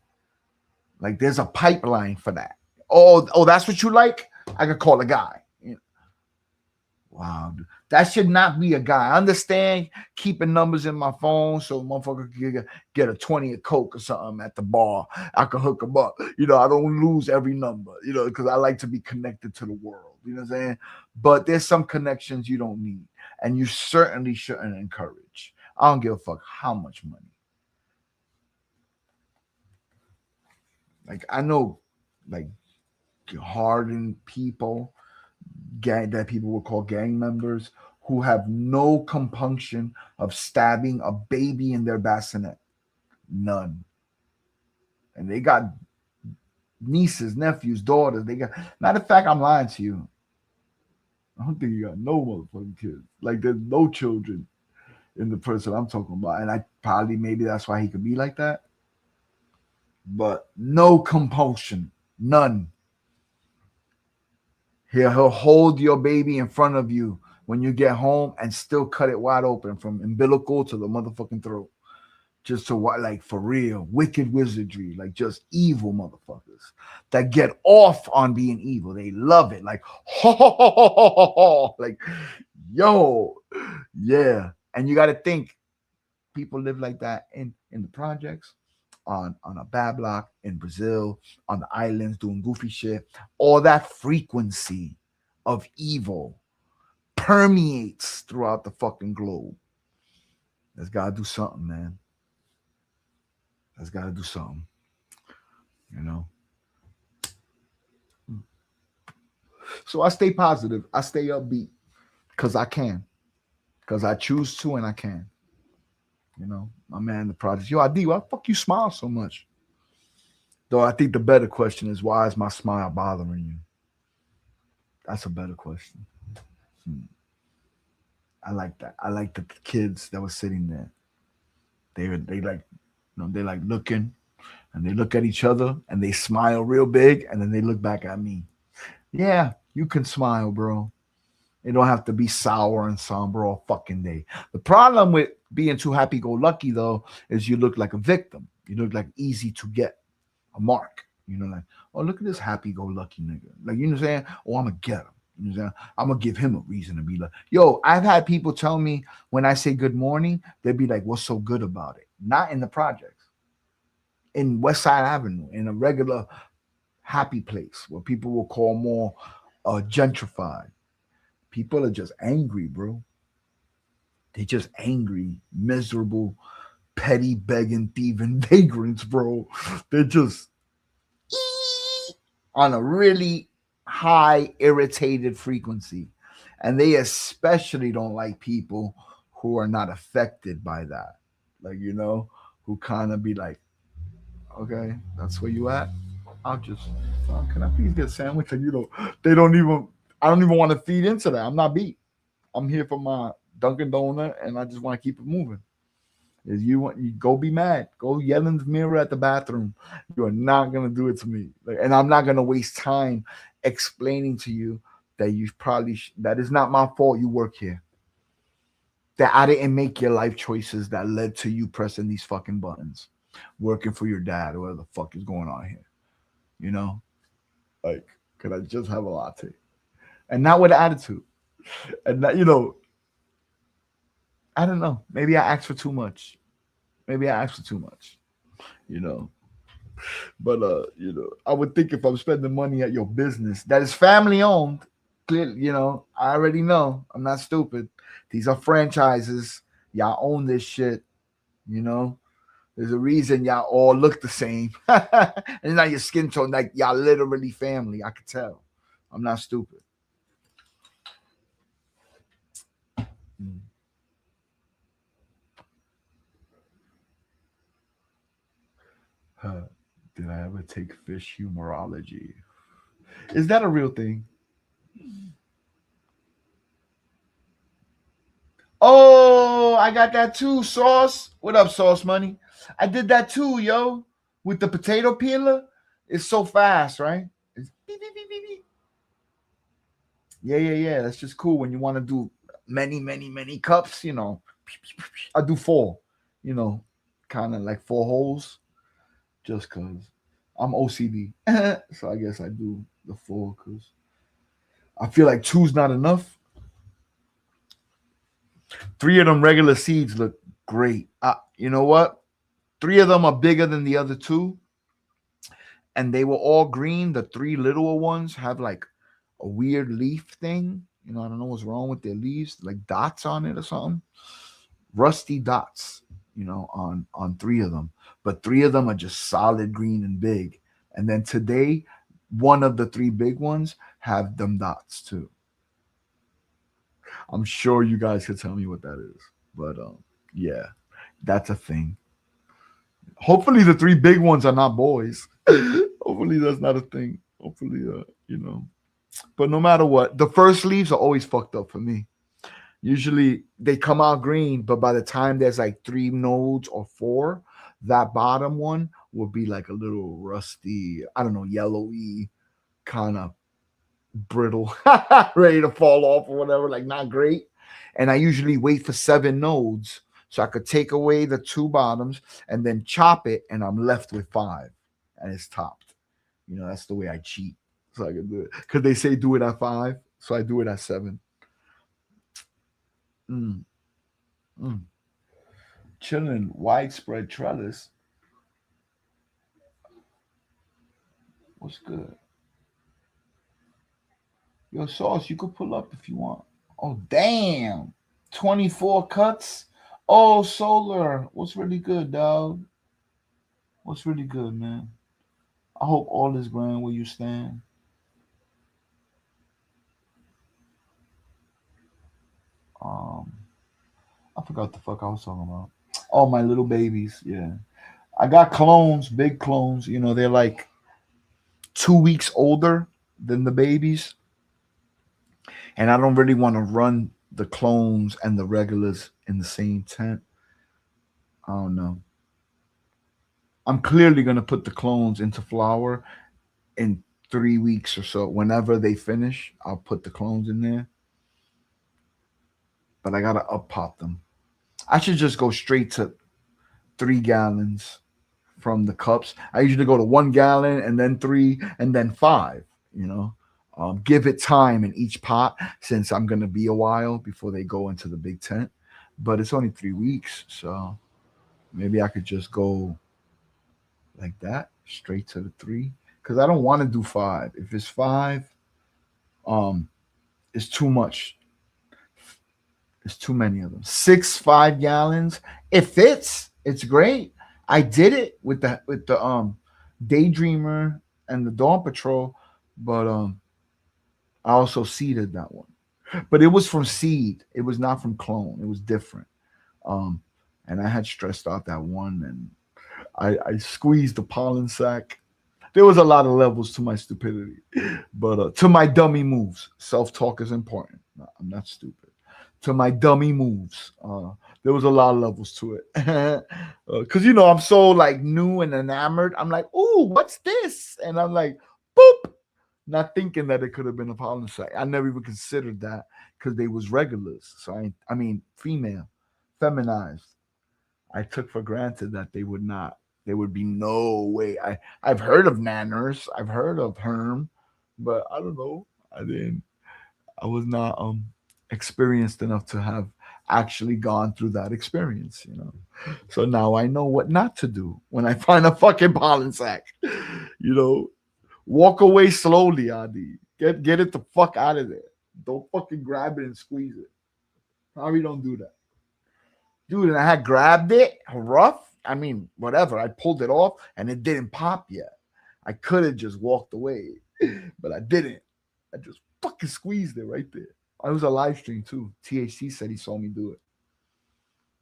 Like, there's a pipeline for that. Oh, that's what you like? I could call a guy. Wow, dude. That should not be a guy. I understand keeping numbers in my phone so motherfucker can get a 20 of Coke or something at the bar. I can hook them up. I don't lose every number, because I like to be connected to the world. You know what I'm saying? But there's some connections you don't need, and you certainly shouldn't encourage. I don't give a fuck how much money. Like, I know, like, hardened people, that people would call gang members, who have no compunction of stabbing a baby in their bassinet. None. And they got nieces, nephews, daughters. They got. Matter of fact, I'm lying to you. I don't think you got no motherfucking kids. Like, there's no children in the person I'm talking about. And maybe that's why he could be like that. But no compulsion. None. He'll hold your baby in front of you when you get home and still cut it wide open from umbilical to the motherfucking throat. Just to what, like, for real, wicked wizardry, like, just evil motherfuckers that get off on being evil. They love it. Like, ho, ho, ho, ho, ho, ho, ho. Like, yo, yeah. And you got to think, people live like that in the projects, on a bad block in Brazil, on the islands doing goofy shit. All that frequency of evil permeates throughout the fucking globe. That's got to do something, man. That's got to do something. So I stay positive. I stay upbeat because I can. Because I choose to and I can. My man, the project. Yo, ID, why the fuck you smile so much? Though I think the better question is, why is my smile bothering you? That's a better question. I like that. I like the kids that were sitting there. They like, they like looking, and they look at each other and they smile real big, and then they look back at me. Yeah, you can smile, bro. It don't have to be sour and somber all fucking day. The problem with being too happy-go-lucky, though, is you look like a victim. You look like easy to get a mark. Like, oh, look at this happy-go-lucky nigga. Like, you know what I'm saying? Oh, I'm going to get him. You know what I'm saying? I'm going to give him a reason to be like, yo, I've had people tell me when I say good morning, they'd be like, what's so good about it? Not in the projects. In West Side Avenue, in a regular happy place where people will call more gentrified. People are just angry, bro. They just angry, miserable, petty, begging, thieving vagrants, bro. They're just on a really high, irritated frequency. And they especially don't like people who are not affected by that. Like, who kind of be like, okay, that's where you at? Can I please get a sandwich? And, they don't even, I don't even want to feed into that. I'm not beat. I'm here for my Dunkin' Donut, and I just want to keep it moving. If you go be mad, go yell in the mirror at the bathroom. You are not gonna do it to me, and I'm not gonna waste time explaining to you that that is not my fault. You work here. That I didn't make your life choices that led to you pressing these fucking buttons, working for your dad or whatever the fuck is going on here. Like, could I just have a latte? And not with attitude. And that, I don't know. Maybe I asked for too much. you know. But I would think if I'm spending money at your business that is family owned, I already know. I'm not stupid. These are franchises. Y'all own this shit, you know. There's a reason y'all all look the same. And not your skin tone, like y'all literally family. I could tell. I'm not stupid. Mm. Huh. Did I ever take fish humorology? Is that a real thing? Oh, I got that too, Sauce. What up, Sauce Money? I did that too, yo, with the potato peeler. It's so fast, right? It's beep, beep, beep, beep, beep. Yeah, yeah, yeah. That's just cool when you want to do many, many, many cups, I do four, you know, kind of like four holes just because I'm OCD. So I guess I do the four because I feel like two's not enough. Three of them regular seeds look great. You know what? Three of them are bigger than the other two, and they were all green. The three littler ones have like a weird leaf thing. I don't know what's wrong with their leaves, like dots on it or something. Rusty dots, on three of them. But three of them are just solid green and big. And then today, one of the three big ones have them dots too. I'm sure you guys could tell me what that is. But yeah, that's a thing. Hopefully the three big ones are not boys. Hopefully that's not a thing. Hopefully, But no matter what, the first leaves are always fucked up for me. Usually they come out green, but by the time there's like three nodes or four, that bottom one will be like a little rusty, I don't know, yellowy, kind of brittle, ready to fall off or whatever, like not great. And I usually wait for seven nodes so I could take away the two bottoms and then chop it, and I'm left with five, and it's topped. That's the way I cheat, so I can do it because they say do it at five, so I do it at seven. Mm, mm. Chilling, widespread trellis. What's good? Yo, Sauce, you could pull up if you want. Oh, damn. 24 cuts. Oh, Solar. What's really good, dog? What's really good, man? I hope all is grand where you stand. Um, I forgot the fuck I was talking about. Oh, my little babies. Yeah. I got clones, big clones. They're like 2 weeks older than the babies. And I don't really want to run the clones and the regulars in the same tent. I don't know. I'm clearly gonna put the clones into fLOwer in 3 weeks or so. Whenever they finish, I'll put the clones in there. But I gotta up pop them. I should just go straight to 3 gallons from the cups. I usually go to 1 gallon and then three and then five. Give it time in each pot since I'm gonna be a while before they go into the big tent. But it's only 3 weeks, so maybe I could just go like that straight to the three because I don't want to do five. If it's five, um, it's too much. It's too many of them. 6 5 gallons. It fits. It's great. I did it with the Daydreamer and the Dawn Patrol, but I also seeded that one. But it was from seed. It was not from clone. It was different. Um, and I had stressed out that one, and I squeezed the pollen sac. There was a lot of levels to my stupidity, but to my dummy moves. Self talk is important. No, I'm not stupid. To my dummy moves, there was a lot of levels to it. Because I'm so like new and enamored. I'm like, ooh, what's this? And I'm like, boop, not thinking that it could have been a pollen sac. I never even considered that because they was regulars. So I mean, female, feminized. I took for granted that they would not. There would be no way. I've heard of nanners. I've heard of Herm, but I don't know. I didn't. I was not experienced enough to have actually gone through that experience, So now I know what not to do when I find a fucking pollen sack. Walk away slowly, Adi. Get it the fuck out of there. Don't fucking grab it and squeeze it. Probably don't do that. Dude, and I had grabbed it rough. I mean, whatever. I pulled it off and it didn't pop yet. I could have just walked away, but I didn't. I just fucking squeezed it right there. I was a live stream too. THC said he saw me do it.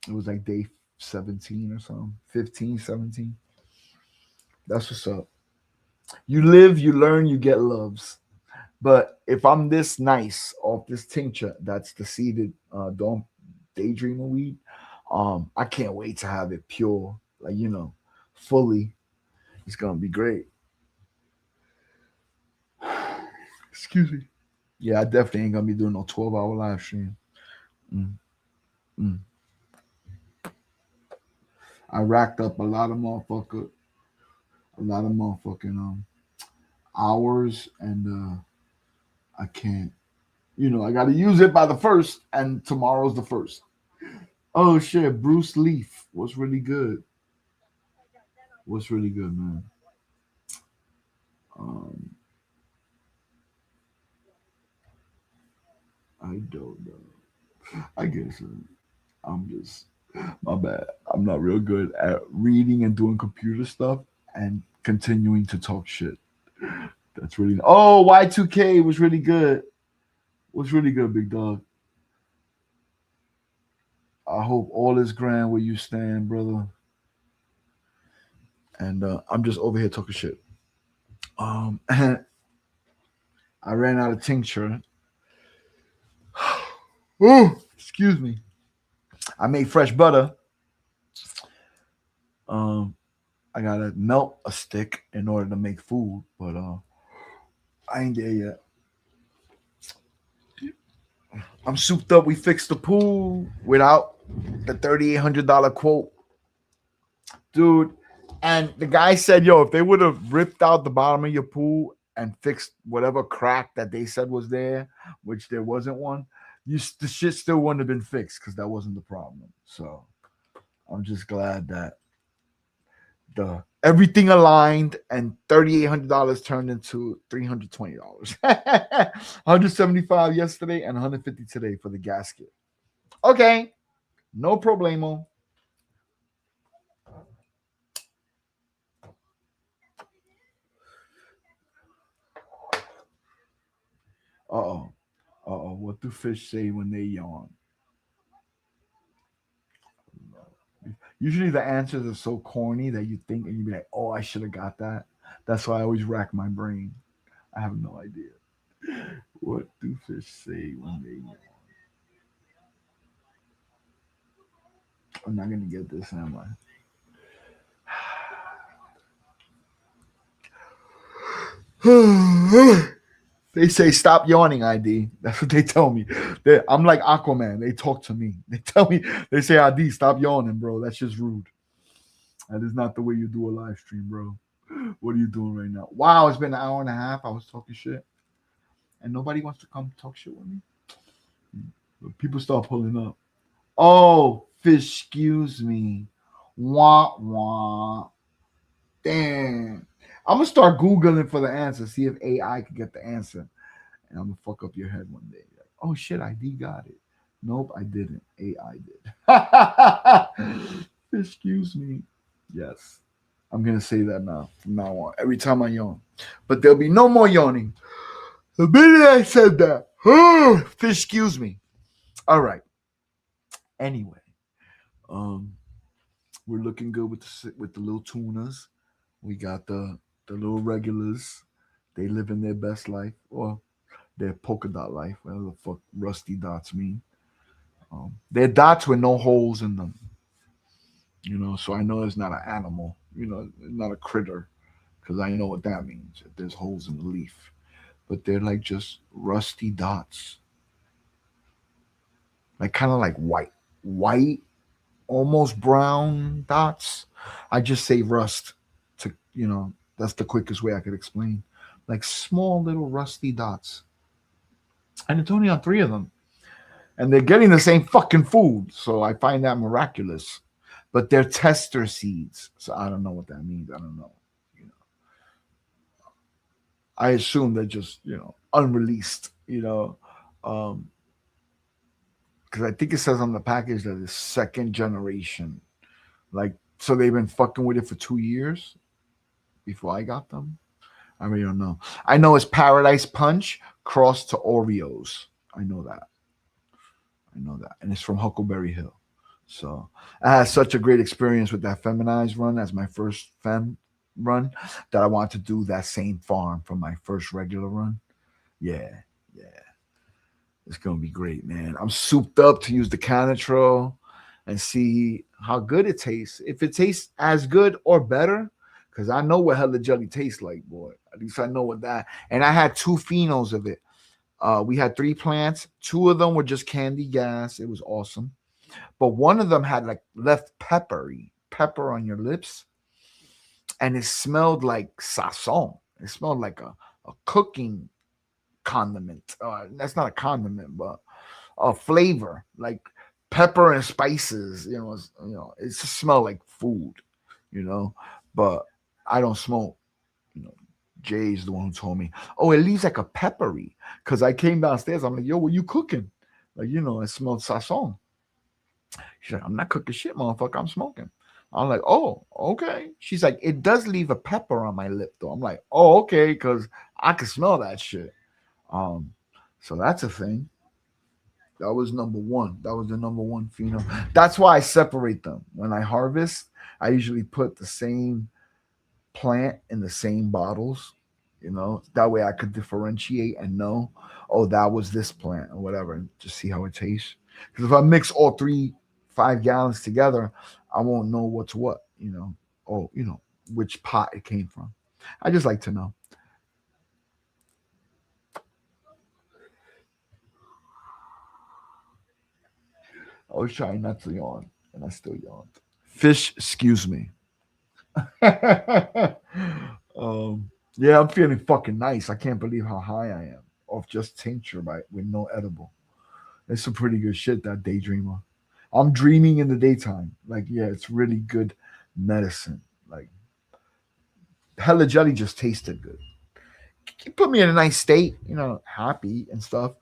It was like day 17 or something, 15, 17. That's what's up. You live, you learn, you get loves. But if I'm this nice off this tincture, that's the seeded don't daydreamer weed. I can't wait to have it pure, like fully. It's gonna be great. Excuse me. Yeah, I definitely ain't gonna be doing no 12-hour live stream. Mm, mm. I racked up a lot of motherfucking hours, and I can't. I got to use it by the first, and tomorrow's the first. Oh shit, Bruce Leaf was really good. Was really good, man. Um, I don't know. I guess I'm just my bad. I'm not real good at reading and doing computer stuff and continuing to talk shit. That's really Y2K was really good. Was really good, big dog. I hope all is grand where you stand, brother. And I'm just over here talking shit. I ran out of tincture. Ooh, excuse me. I made fresh butter. I gotta melt a stick in order to make food, but I ain't there yet. I'm souped up. We fixed the pool without the $3,800 quote, dude. And the guy said, "Yo, if they would have ripped out the bottom of your pool and fixed whatever crack that they said was there, which there wasn't one, the shit still wouldn't have been fixed because that wasn't the problem." So I'm just glad that the everything aligned and $3,800 turned into $320. 175 yesterday and 150 today for the gasket. Okay, no problemo. Uh-oh. Uh-oh. What do fish say when they yawn? Usually the answers are so corny that you think and you be like, oh, I should have got that. That's why I always rack my brain. I have no idea. What do fish say when they yawn? I'm not gonna get this, am I? They say stop yawning, ID. That's what they tell me. I'm like Aquaman. They talk to me. They tell me, they say, ID, stop yawning, bro. That's just rude. That is not the way you do a live stream, bro. What are you doing right now? Wow, it's been an hour and a half. I was talking shit. And nobody wants to come talk shit with me. People start pulling up. Oh, fish, excuse me. Wah, wah. Damn. I'm gonna start Googling for the answer, see if AI can get the answer. And I'm gonna fuck up your head one day. Like, oh shit, ID got it. Nope, I didn't. AI did. Excuse me. Yes. I'm gonna say that now from now on. Every time I yawn. But there'll be no more yawning. The minute I said that, fish, excuse me. All right. Anyway, we're looking good with the little tunas. We got the little regulars. They living their best life, or their polka dot life, whatever the fuck rusty dots mean. They're dots with no holes in them. So I know it's not an animal. It's not a critter, because I know what that means. If there's holes in the leaf, but they're like just rusty dots, like kind of like white, almost brown dots. I just say rust to that's the quickest way I could explain. Like small little rusty dots. And it's only on 3 of them. and they're getting the same fucking food. So I find that miraculous. But they're tester seeds, so I don't know what that means. I don't know. You know, I assume they're just unreleased. Because I think it says on the package that it's second generation. Like, so they've been fucking with it for 2 years before I got them. I really don't know. I know it's Paradise Punch crossed to Oreos. I know that. And it's from Huckleberry Hill. So I had such a great experience with that feminized run as my first fem run that I want to do that same farm for my first regular run. Yeah. It's gonna be great, man. I'm souped up to use the Canatril and see how good it tastes. If it tastes as good or better, because I know what Hella Jelly tastes like, boy. At least I know what that. And I had 2 phenos of it. We had 3 plants. 2 of them were just candy gas. It was awesome. But one of them had like left pepper on your lips. And it smelled like sazon. It smelled like a cooking condiment. That's not a condiment, but a flavor, like pepper and spices. It just smelled like food, But I don't smoke. Jay's the one who told me, oh, it leaves like a peppery. Because I came downstairs, I'm like, yo, what you cooking? Like, it smelled sazon. She's like, I'm not cooking shit, motherfucker. I'm smoking. I'm like, oh, okay. She's like, it does leave a pepper on my lip, though. I'm like, oh, okay, because I can smell that shit. So that's a thing. That was number one. That was the number one phenol. That's why I separate them. When I harvest, I usually put the same plant in the same bottles. That way I could differentiate and know, oh, that was this plant or whatever, and just see how it tastes. Because if I mix all 5 gallons together, I won't know what's what, which pot it came from. I just like to know. I was trying not to yawn, and I still yawned. Fish, excuse me. Yeah, I'm feeling fucking nice. I can't believe how high I am off just tincture with no edible. It's some pretty good shit, that daydreamer. I'm dreaming in the daytime. Like, yeah, it's really good medicine. Like, Hella Jelly just tasted good. It put me in a nice state, happy and stuff,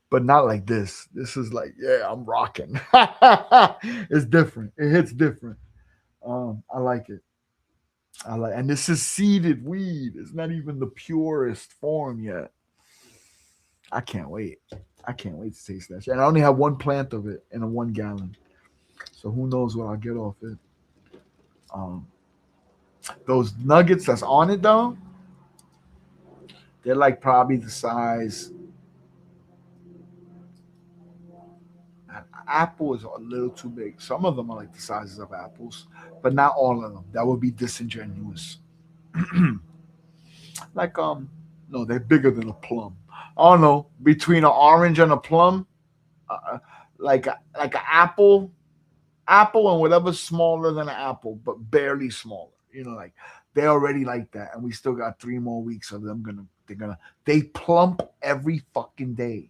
but not like this. This is like, yeah, I'm rocking. It's different. It hits different. I like it. And this is seeded weed. It's not even the purest form yet. I can't wait. I can't wait to taste that shit. And I only have 1 plant of it in a 1 gallon. So who knows what I'll get off it. Those nuggets that's on it though, they're like probably the size. Apple is a little too big. Some of them are like the sizes of apples, but not all of them. That would be disingenuous. Like no, they're bigger than a plum. I don't know, between an orange and a plum, like an apple and whatever's smaller than an apple, but barely smaller. Like they're already like that, and we still got 3 more weeks of them. They plump every fucking day.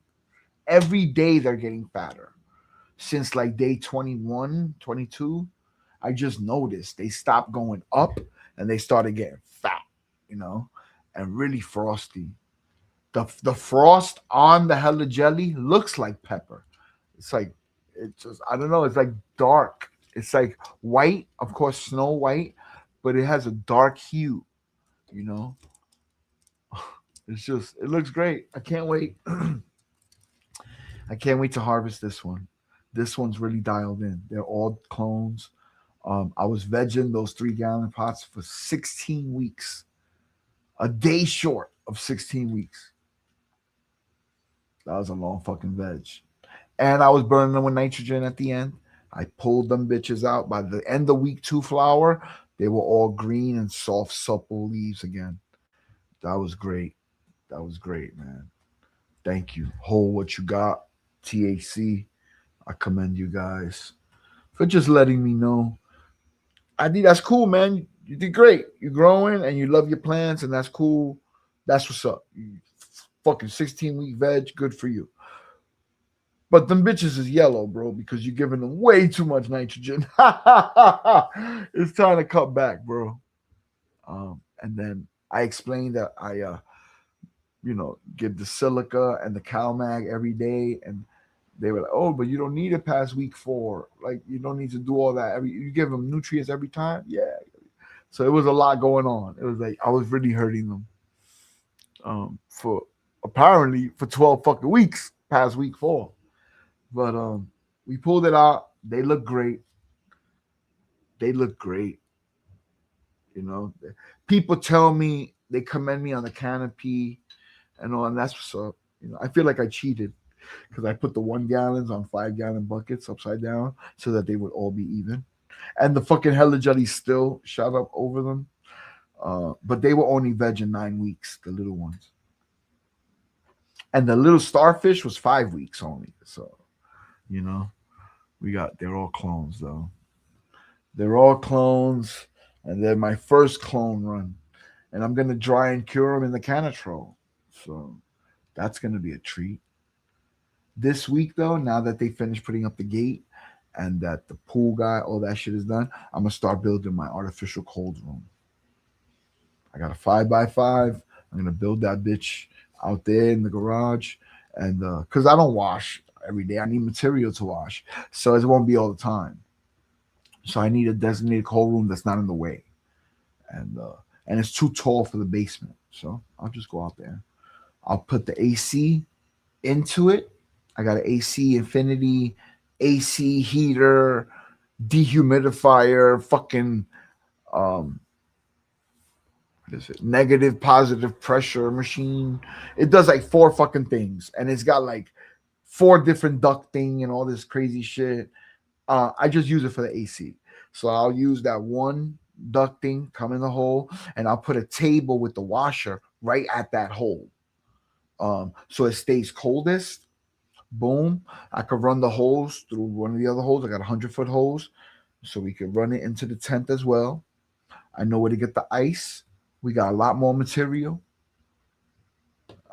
Every day they're getting fatter. Since like day 21, 22, I just noticed they stopped going up and they started getting fat, and really frosty. The frost on the Hella Jelly looks like pepper. I don't know, it's like dark. It's like white, of course, Snow White, but it has a dark hue, It looks great. I can't wait. I can't wait to harvest this one. This one's really dialed in. They're all clones. I was vegging those 3-gallon pots for 16 weeks. A day short of 16 weeks. That was a long fucking veg. And I was burning them with nitrogen at the end. I pulled them bitches out. By the end of week 2 flower, they were all green and soft, supple leaves again. That was great. That was great, man. Thank you. Hold what you got. THC. I commend you guys for just letting me know. I think that's cool, man. You did great. You're growing and you love your plants, and that's cool. That's what's up. You fucking 16-week veg, good for you. But them bitches is yellow, bro, because you're giving them way too much nitrogen. It's time to cut back, bro. And then I explained that I give the silica and the CalMag every day, and they were like, "Oh, but you don't need it past week 4. Like, you don't need to do all that. You give them nutrients every time." Yeah. So it was a lot going on. It was like I was really hurting them. For apparently for 12 fucking weeks past week 4. But we pulled it out. They look great. They look great. You know, people tell me they commend me on the canopy and all, and that's what's up. You know, I feel like I cheated because I put the 1 gallons on 5-gallon buckets upside down so that they would all be even. And the fucking hella jelly still shot up over them. But they were only veg in 9 weeks, the little ones. And the little starfish was 5 weeks only. So, you know, they're all clones though. They're all clones. And they're my first clone run. And I'm going to dry and cure them in the canitrol. So that's going to be a treat. This week, though, now that they finished putting up the gate and that the pool guy, all that shit is done, I'm going to start building my artificial cold room. I got a 5x5. I'm going to build that bitch out there in the garage. And because I don't wash every day, I need material to wash. So it won't be all the time. So I need a designated cold room that's not in the way. And it's too tall for the basement. So I'll just go out there. I'll put the AC into it. I got an AC Infinity, AC heater, dehumidifier, fucking what is it? Negative, positive pressure machine. It does like 4 fucking things. And it's got like 4 different ducting and all this crazy shit. I just use it for the AC. So I'll use that one ducting, come in the hole, and I'll put a table with the washer right at that hole. So it stays coldest. Boom. I could run the hose through one of the other holes. I got a 100-foot hose. So we could run it into the tent as well. I know where to get the ice. We got a lot more material.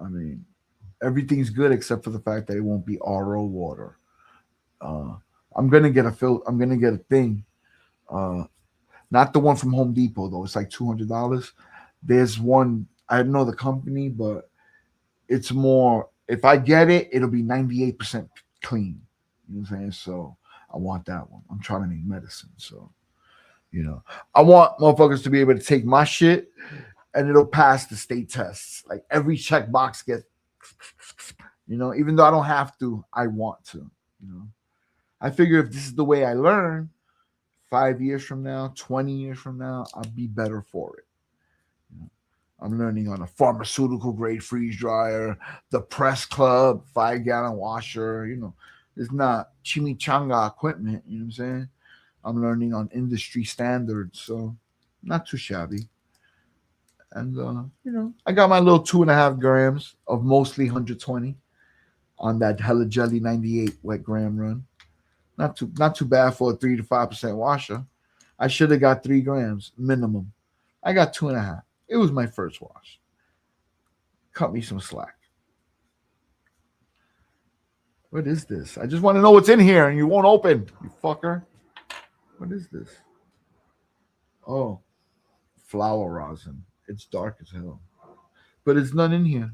I mean, everything's good except for the fact that it won't be RO water. I'm gonna get a thing. Not the one from Home Depot though. It's like $200. There's one, I don't know the company, but it's more. If I get it, it'll be 98% clean. You know what I'm saying? So I want that one. I'm trying to make medicine, so you know, I want motherfuckers to be able to take my shit and it'll pass the state tests. Like every check box gets, you know, even though I don't have to, I want to. You know, I figure if this is the way I learn, 5 years from now, 20 years from now, I'll be better for it. You know, I'm learning on a pharmaceutical grade freeze dryer, the press club, 5-gallon washer. You know, it's not chimichanga equipment. You know what I'm saying? I'm learning on industry standards, so not too shabby. And you know, I got my little 2.5 grams of mostly 120 on that hella jelly 98 wet gram run. Not too bad for a 3 to 5% washer. I should have got 3 grams minimum. I got 2.5. It was my first wash. Cut me some slack. What is this? I just want to know what's in here, and you won't open, you fucker. What is this? Oh, flower rosin. It's dark as hell, but it's none in here.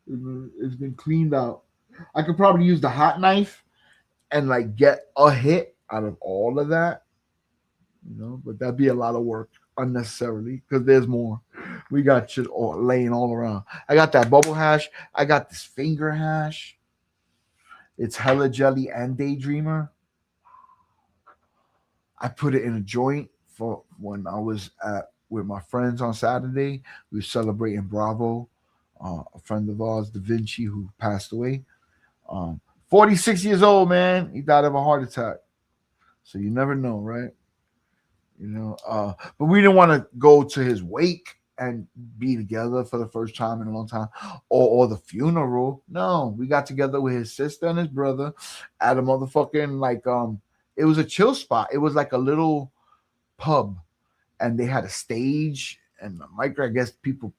It's been cleaned out. I could probably use the hot knife and like get a hit out of all of that, you know, but that'd be a lot of work unnecessarily because there's more. We got shit laying all around. I got that bubble hash. I got this finger hash. It's hella jelly and daydreamer. I put it in a joint for when I was with my friends on Saturday. We were celebrating Bravo, a friend of ours, Da Vinci, who passed away. 46 years old, man. He died of a heart attack. So you never know, right? You know, but we didn't want to go to his wake and be together for the first time in a long time, or the funeral. No, we got together with his sister and his brother at a motherfucking it was a chill spot. It was like a little pub, and they had a stage and a mic. I guess people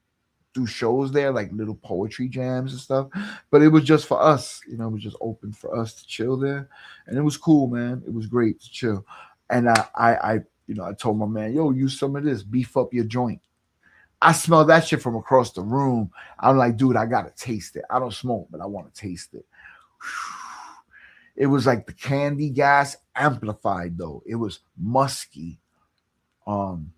do shows there, like little poetry jams and stuff. But it was just for us, you know, it was just open for us to chill there. And it was cool, man. It was great to chill. And I told my man, yo, use some of this, beef up your joint. I smell that shit from across the room. I'm like, dude, I gotta taste it. I don't smoke, but I want to taste it. It was like the candy gas amplified though. It was musky, um,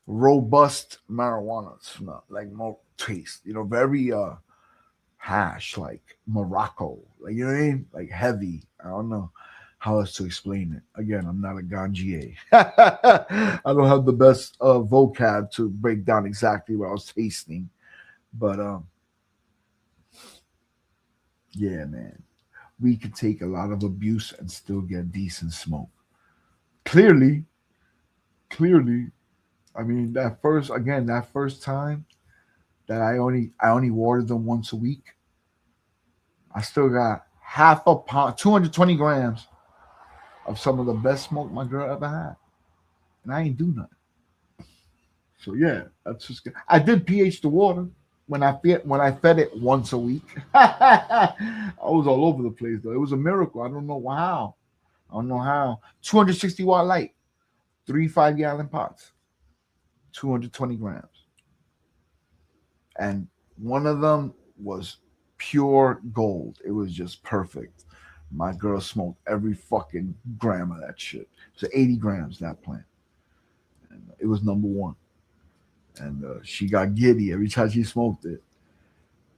robust marijuana smell, like more taste. You know, very hash, like Morocco, like you know what I mean, like heavy. I don't know how else to explain it. Again, I'm not a ganjier. I don't have the best vocab to break down exactly what I was tasting, but yeah, man, we could take a lot of abuse and still get decent smoke. Clearly, clearly. I mean, that first time that I only watered them once a week. I still got half a pound, 220 grams of some of the best smoke my girl ever had, and I ain't do nothing. So yeah, that's just good. I did pH the water when I fed it once a week. I was all over the place though. It was a miracle. I don't know how. I don't know how. 260-watt light, 3 5-gallon pots, 220 grams, and one of them was pure gold. It was just perfect. My girl smoked every fucking gram of that shit. So 80 grams that plant. And it was number one. And she got giddy every time she smoked it.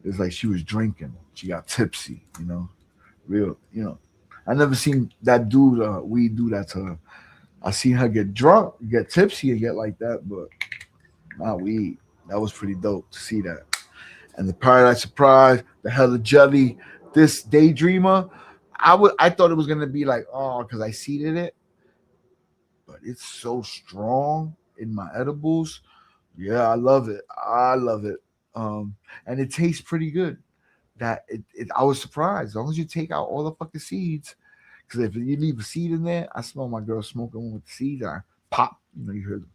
It's like she was drinking. She got tipsy, you know. Real, you know. I never seen that dude weed do that to her. I seen her get drunk, get tipsy, and get like that, but not weed. That was pretty dope to see that. And the Paradise Surprise, the Hella Jelly, this Daydreamer. I thought it was gonna be like, oh, because I seeded it, but it's so strong in my edibles. Yeah, I love it. I love it. And it tastes pretty good. I was surprised. As long as you take out all the fucking seeds, because if you leave a seed in there, I smell my girl smoking one with the seeds. I pop, you know, you heard them.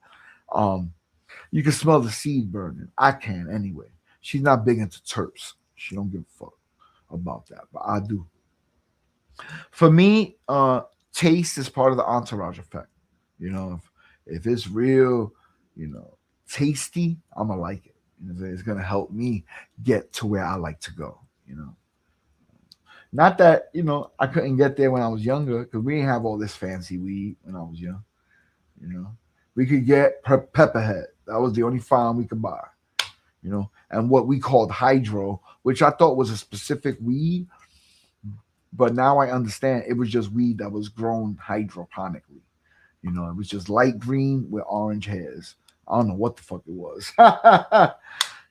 You can smell the seed burning. I can anyway. She's not big into terps. She don't give a fuck about that, but I do. For me, taste is part of the entourage effect. You know, if it's real, you know, tasty, I'm gonna like it. You know, it's gonna help me get to where I like to go. You know, not that I couldn't get there when I was younger because we didn't have all this fancy weed when I was young. You know, we could get pepperhead. That was the only farm we could buy. You know, and what we called hydro, which I thought was a specific weed, but now I understand it was just weed that was grown hydroponically. You know, it was just light green with orange hairs. I don't know what the fuck it was.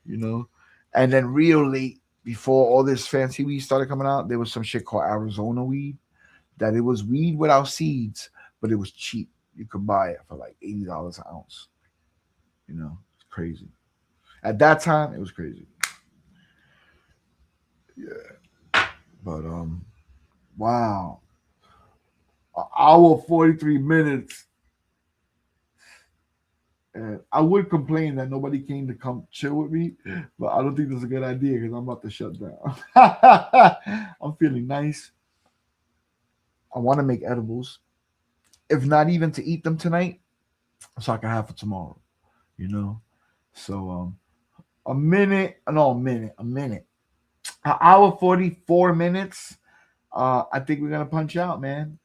You know, and then real late before all this fancy weed started coming out, there was some shit called Arizona weed. That it was weed without seeds, but it was cheap. You could buy it for like $80 an ounce. You know, it's crazy. At that time, it was crazy. Yeah, but wow, an hour 43 minutes, and I would complain that nobody came to come chill with me, but I don't think that's a good idea because I'm about to shut down. I'm feeling nice. I want to make edibles, if not even to eat them tonight, so I can have for tomorrow. You know, so a minute, an hour 44 minutes. I think we're gonna punch out, man.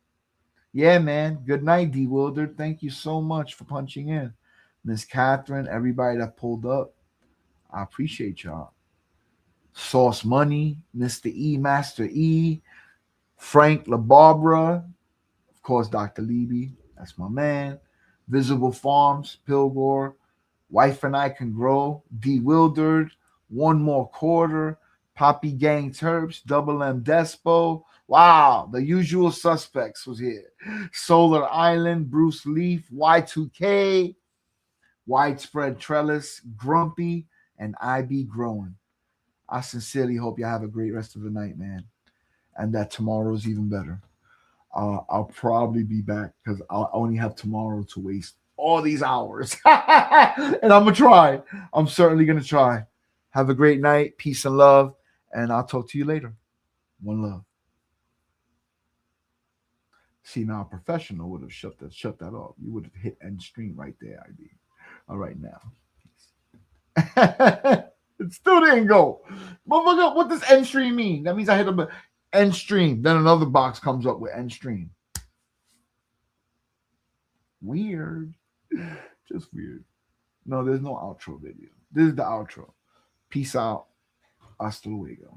Yeah, man. Good night, D Wilder. Thank you so much for punching in. Miss Catherine, everybody that pulled up, I appreciate y'all. Sauce Money, Mr. E, Master E, Frank LaBarbara, of course, Dr. Leby, that's my man. Visible Farms, Pilgor, Wife and I Can Grow, Bewildered, One More Quarter, Poppy Gang Terps, Double M Despo. Wow, the usual suspects was here. Solar Island, Bruce Leaf, Y2K, Widespread Trellis, Grumpy, and I Be Growing. I sincerely hope you have a great rest of the night, man, and that tomorrow's even better. I'll probably be back because I'll only have tomorrow to waste all these hours. And I'm gonna try. I'm certainly gonna try. Have a great night. Peace and love. And I'll talk to you later. One love. See, now a professional would have shut that off. You would have hit end stream right there, ID. All right now. It still didn't go. Motherfucker, what does end stream mean? That means I hit a end stream. Then another box comes up with end stream. Weird. Just weird. No, there's no outro video. This is the outro. Peace out. Hasta luego.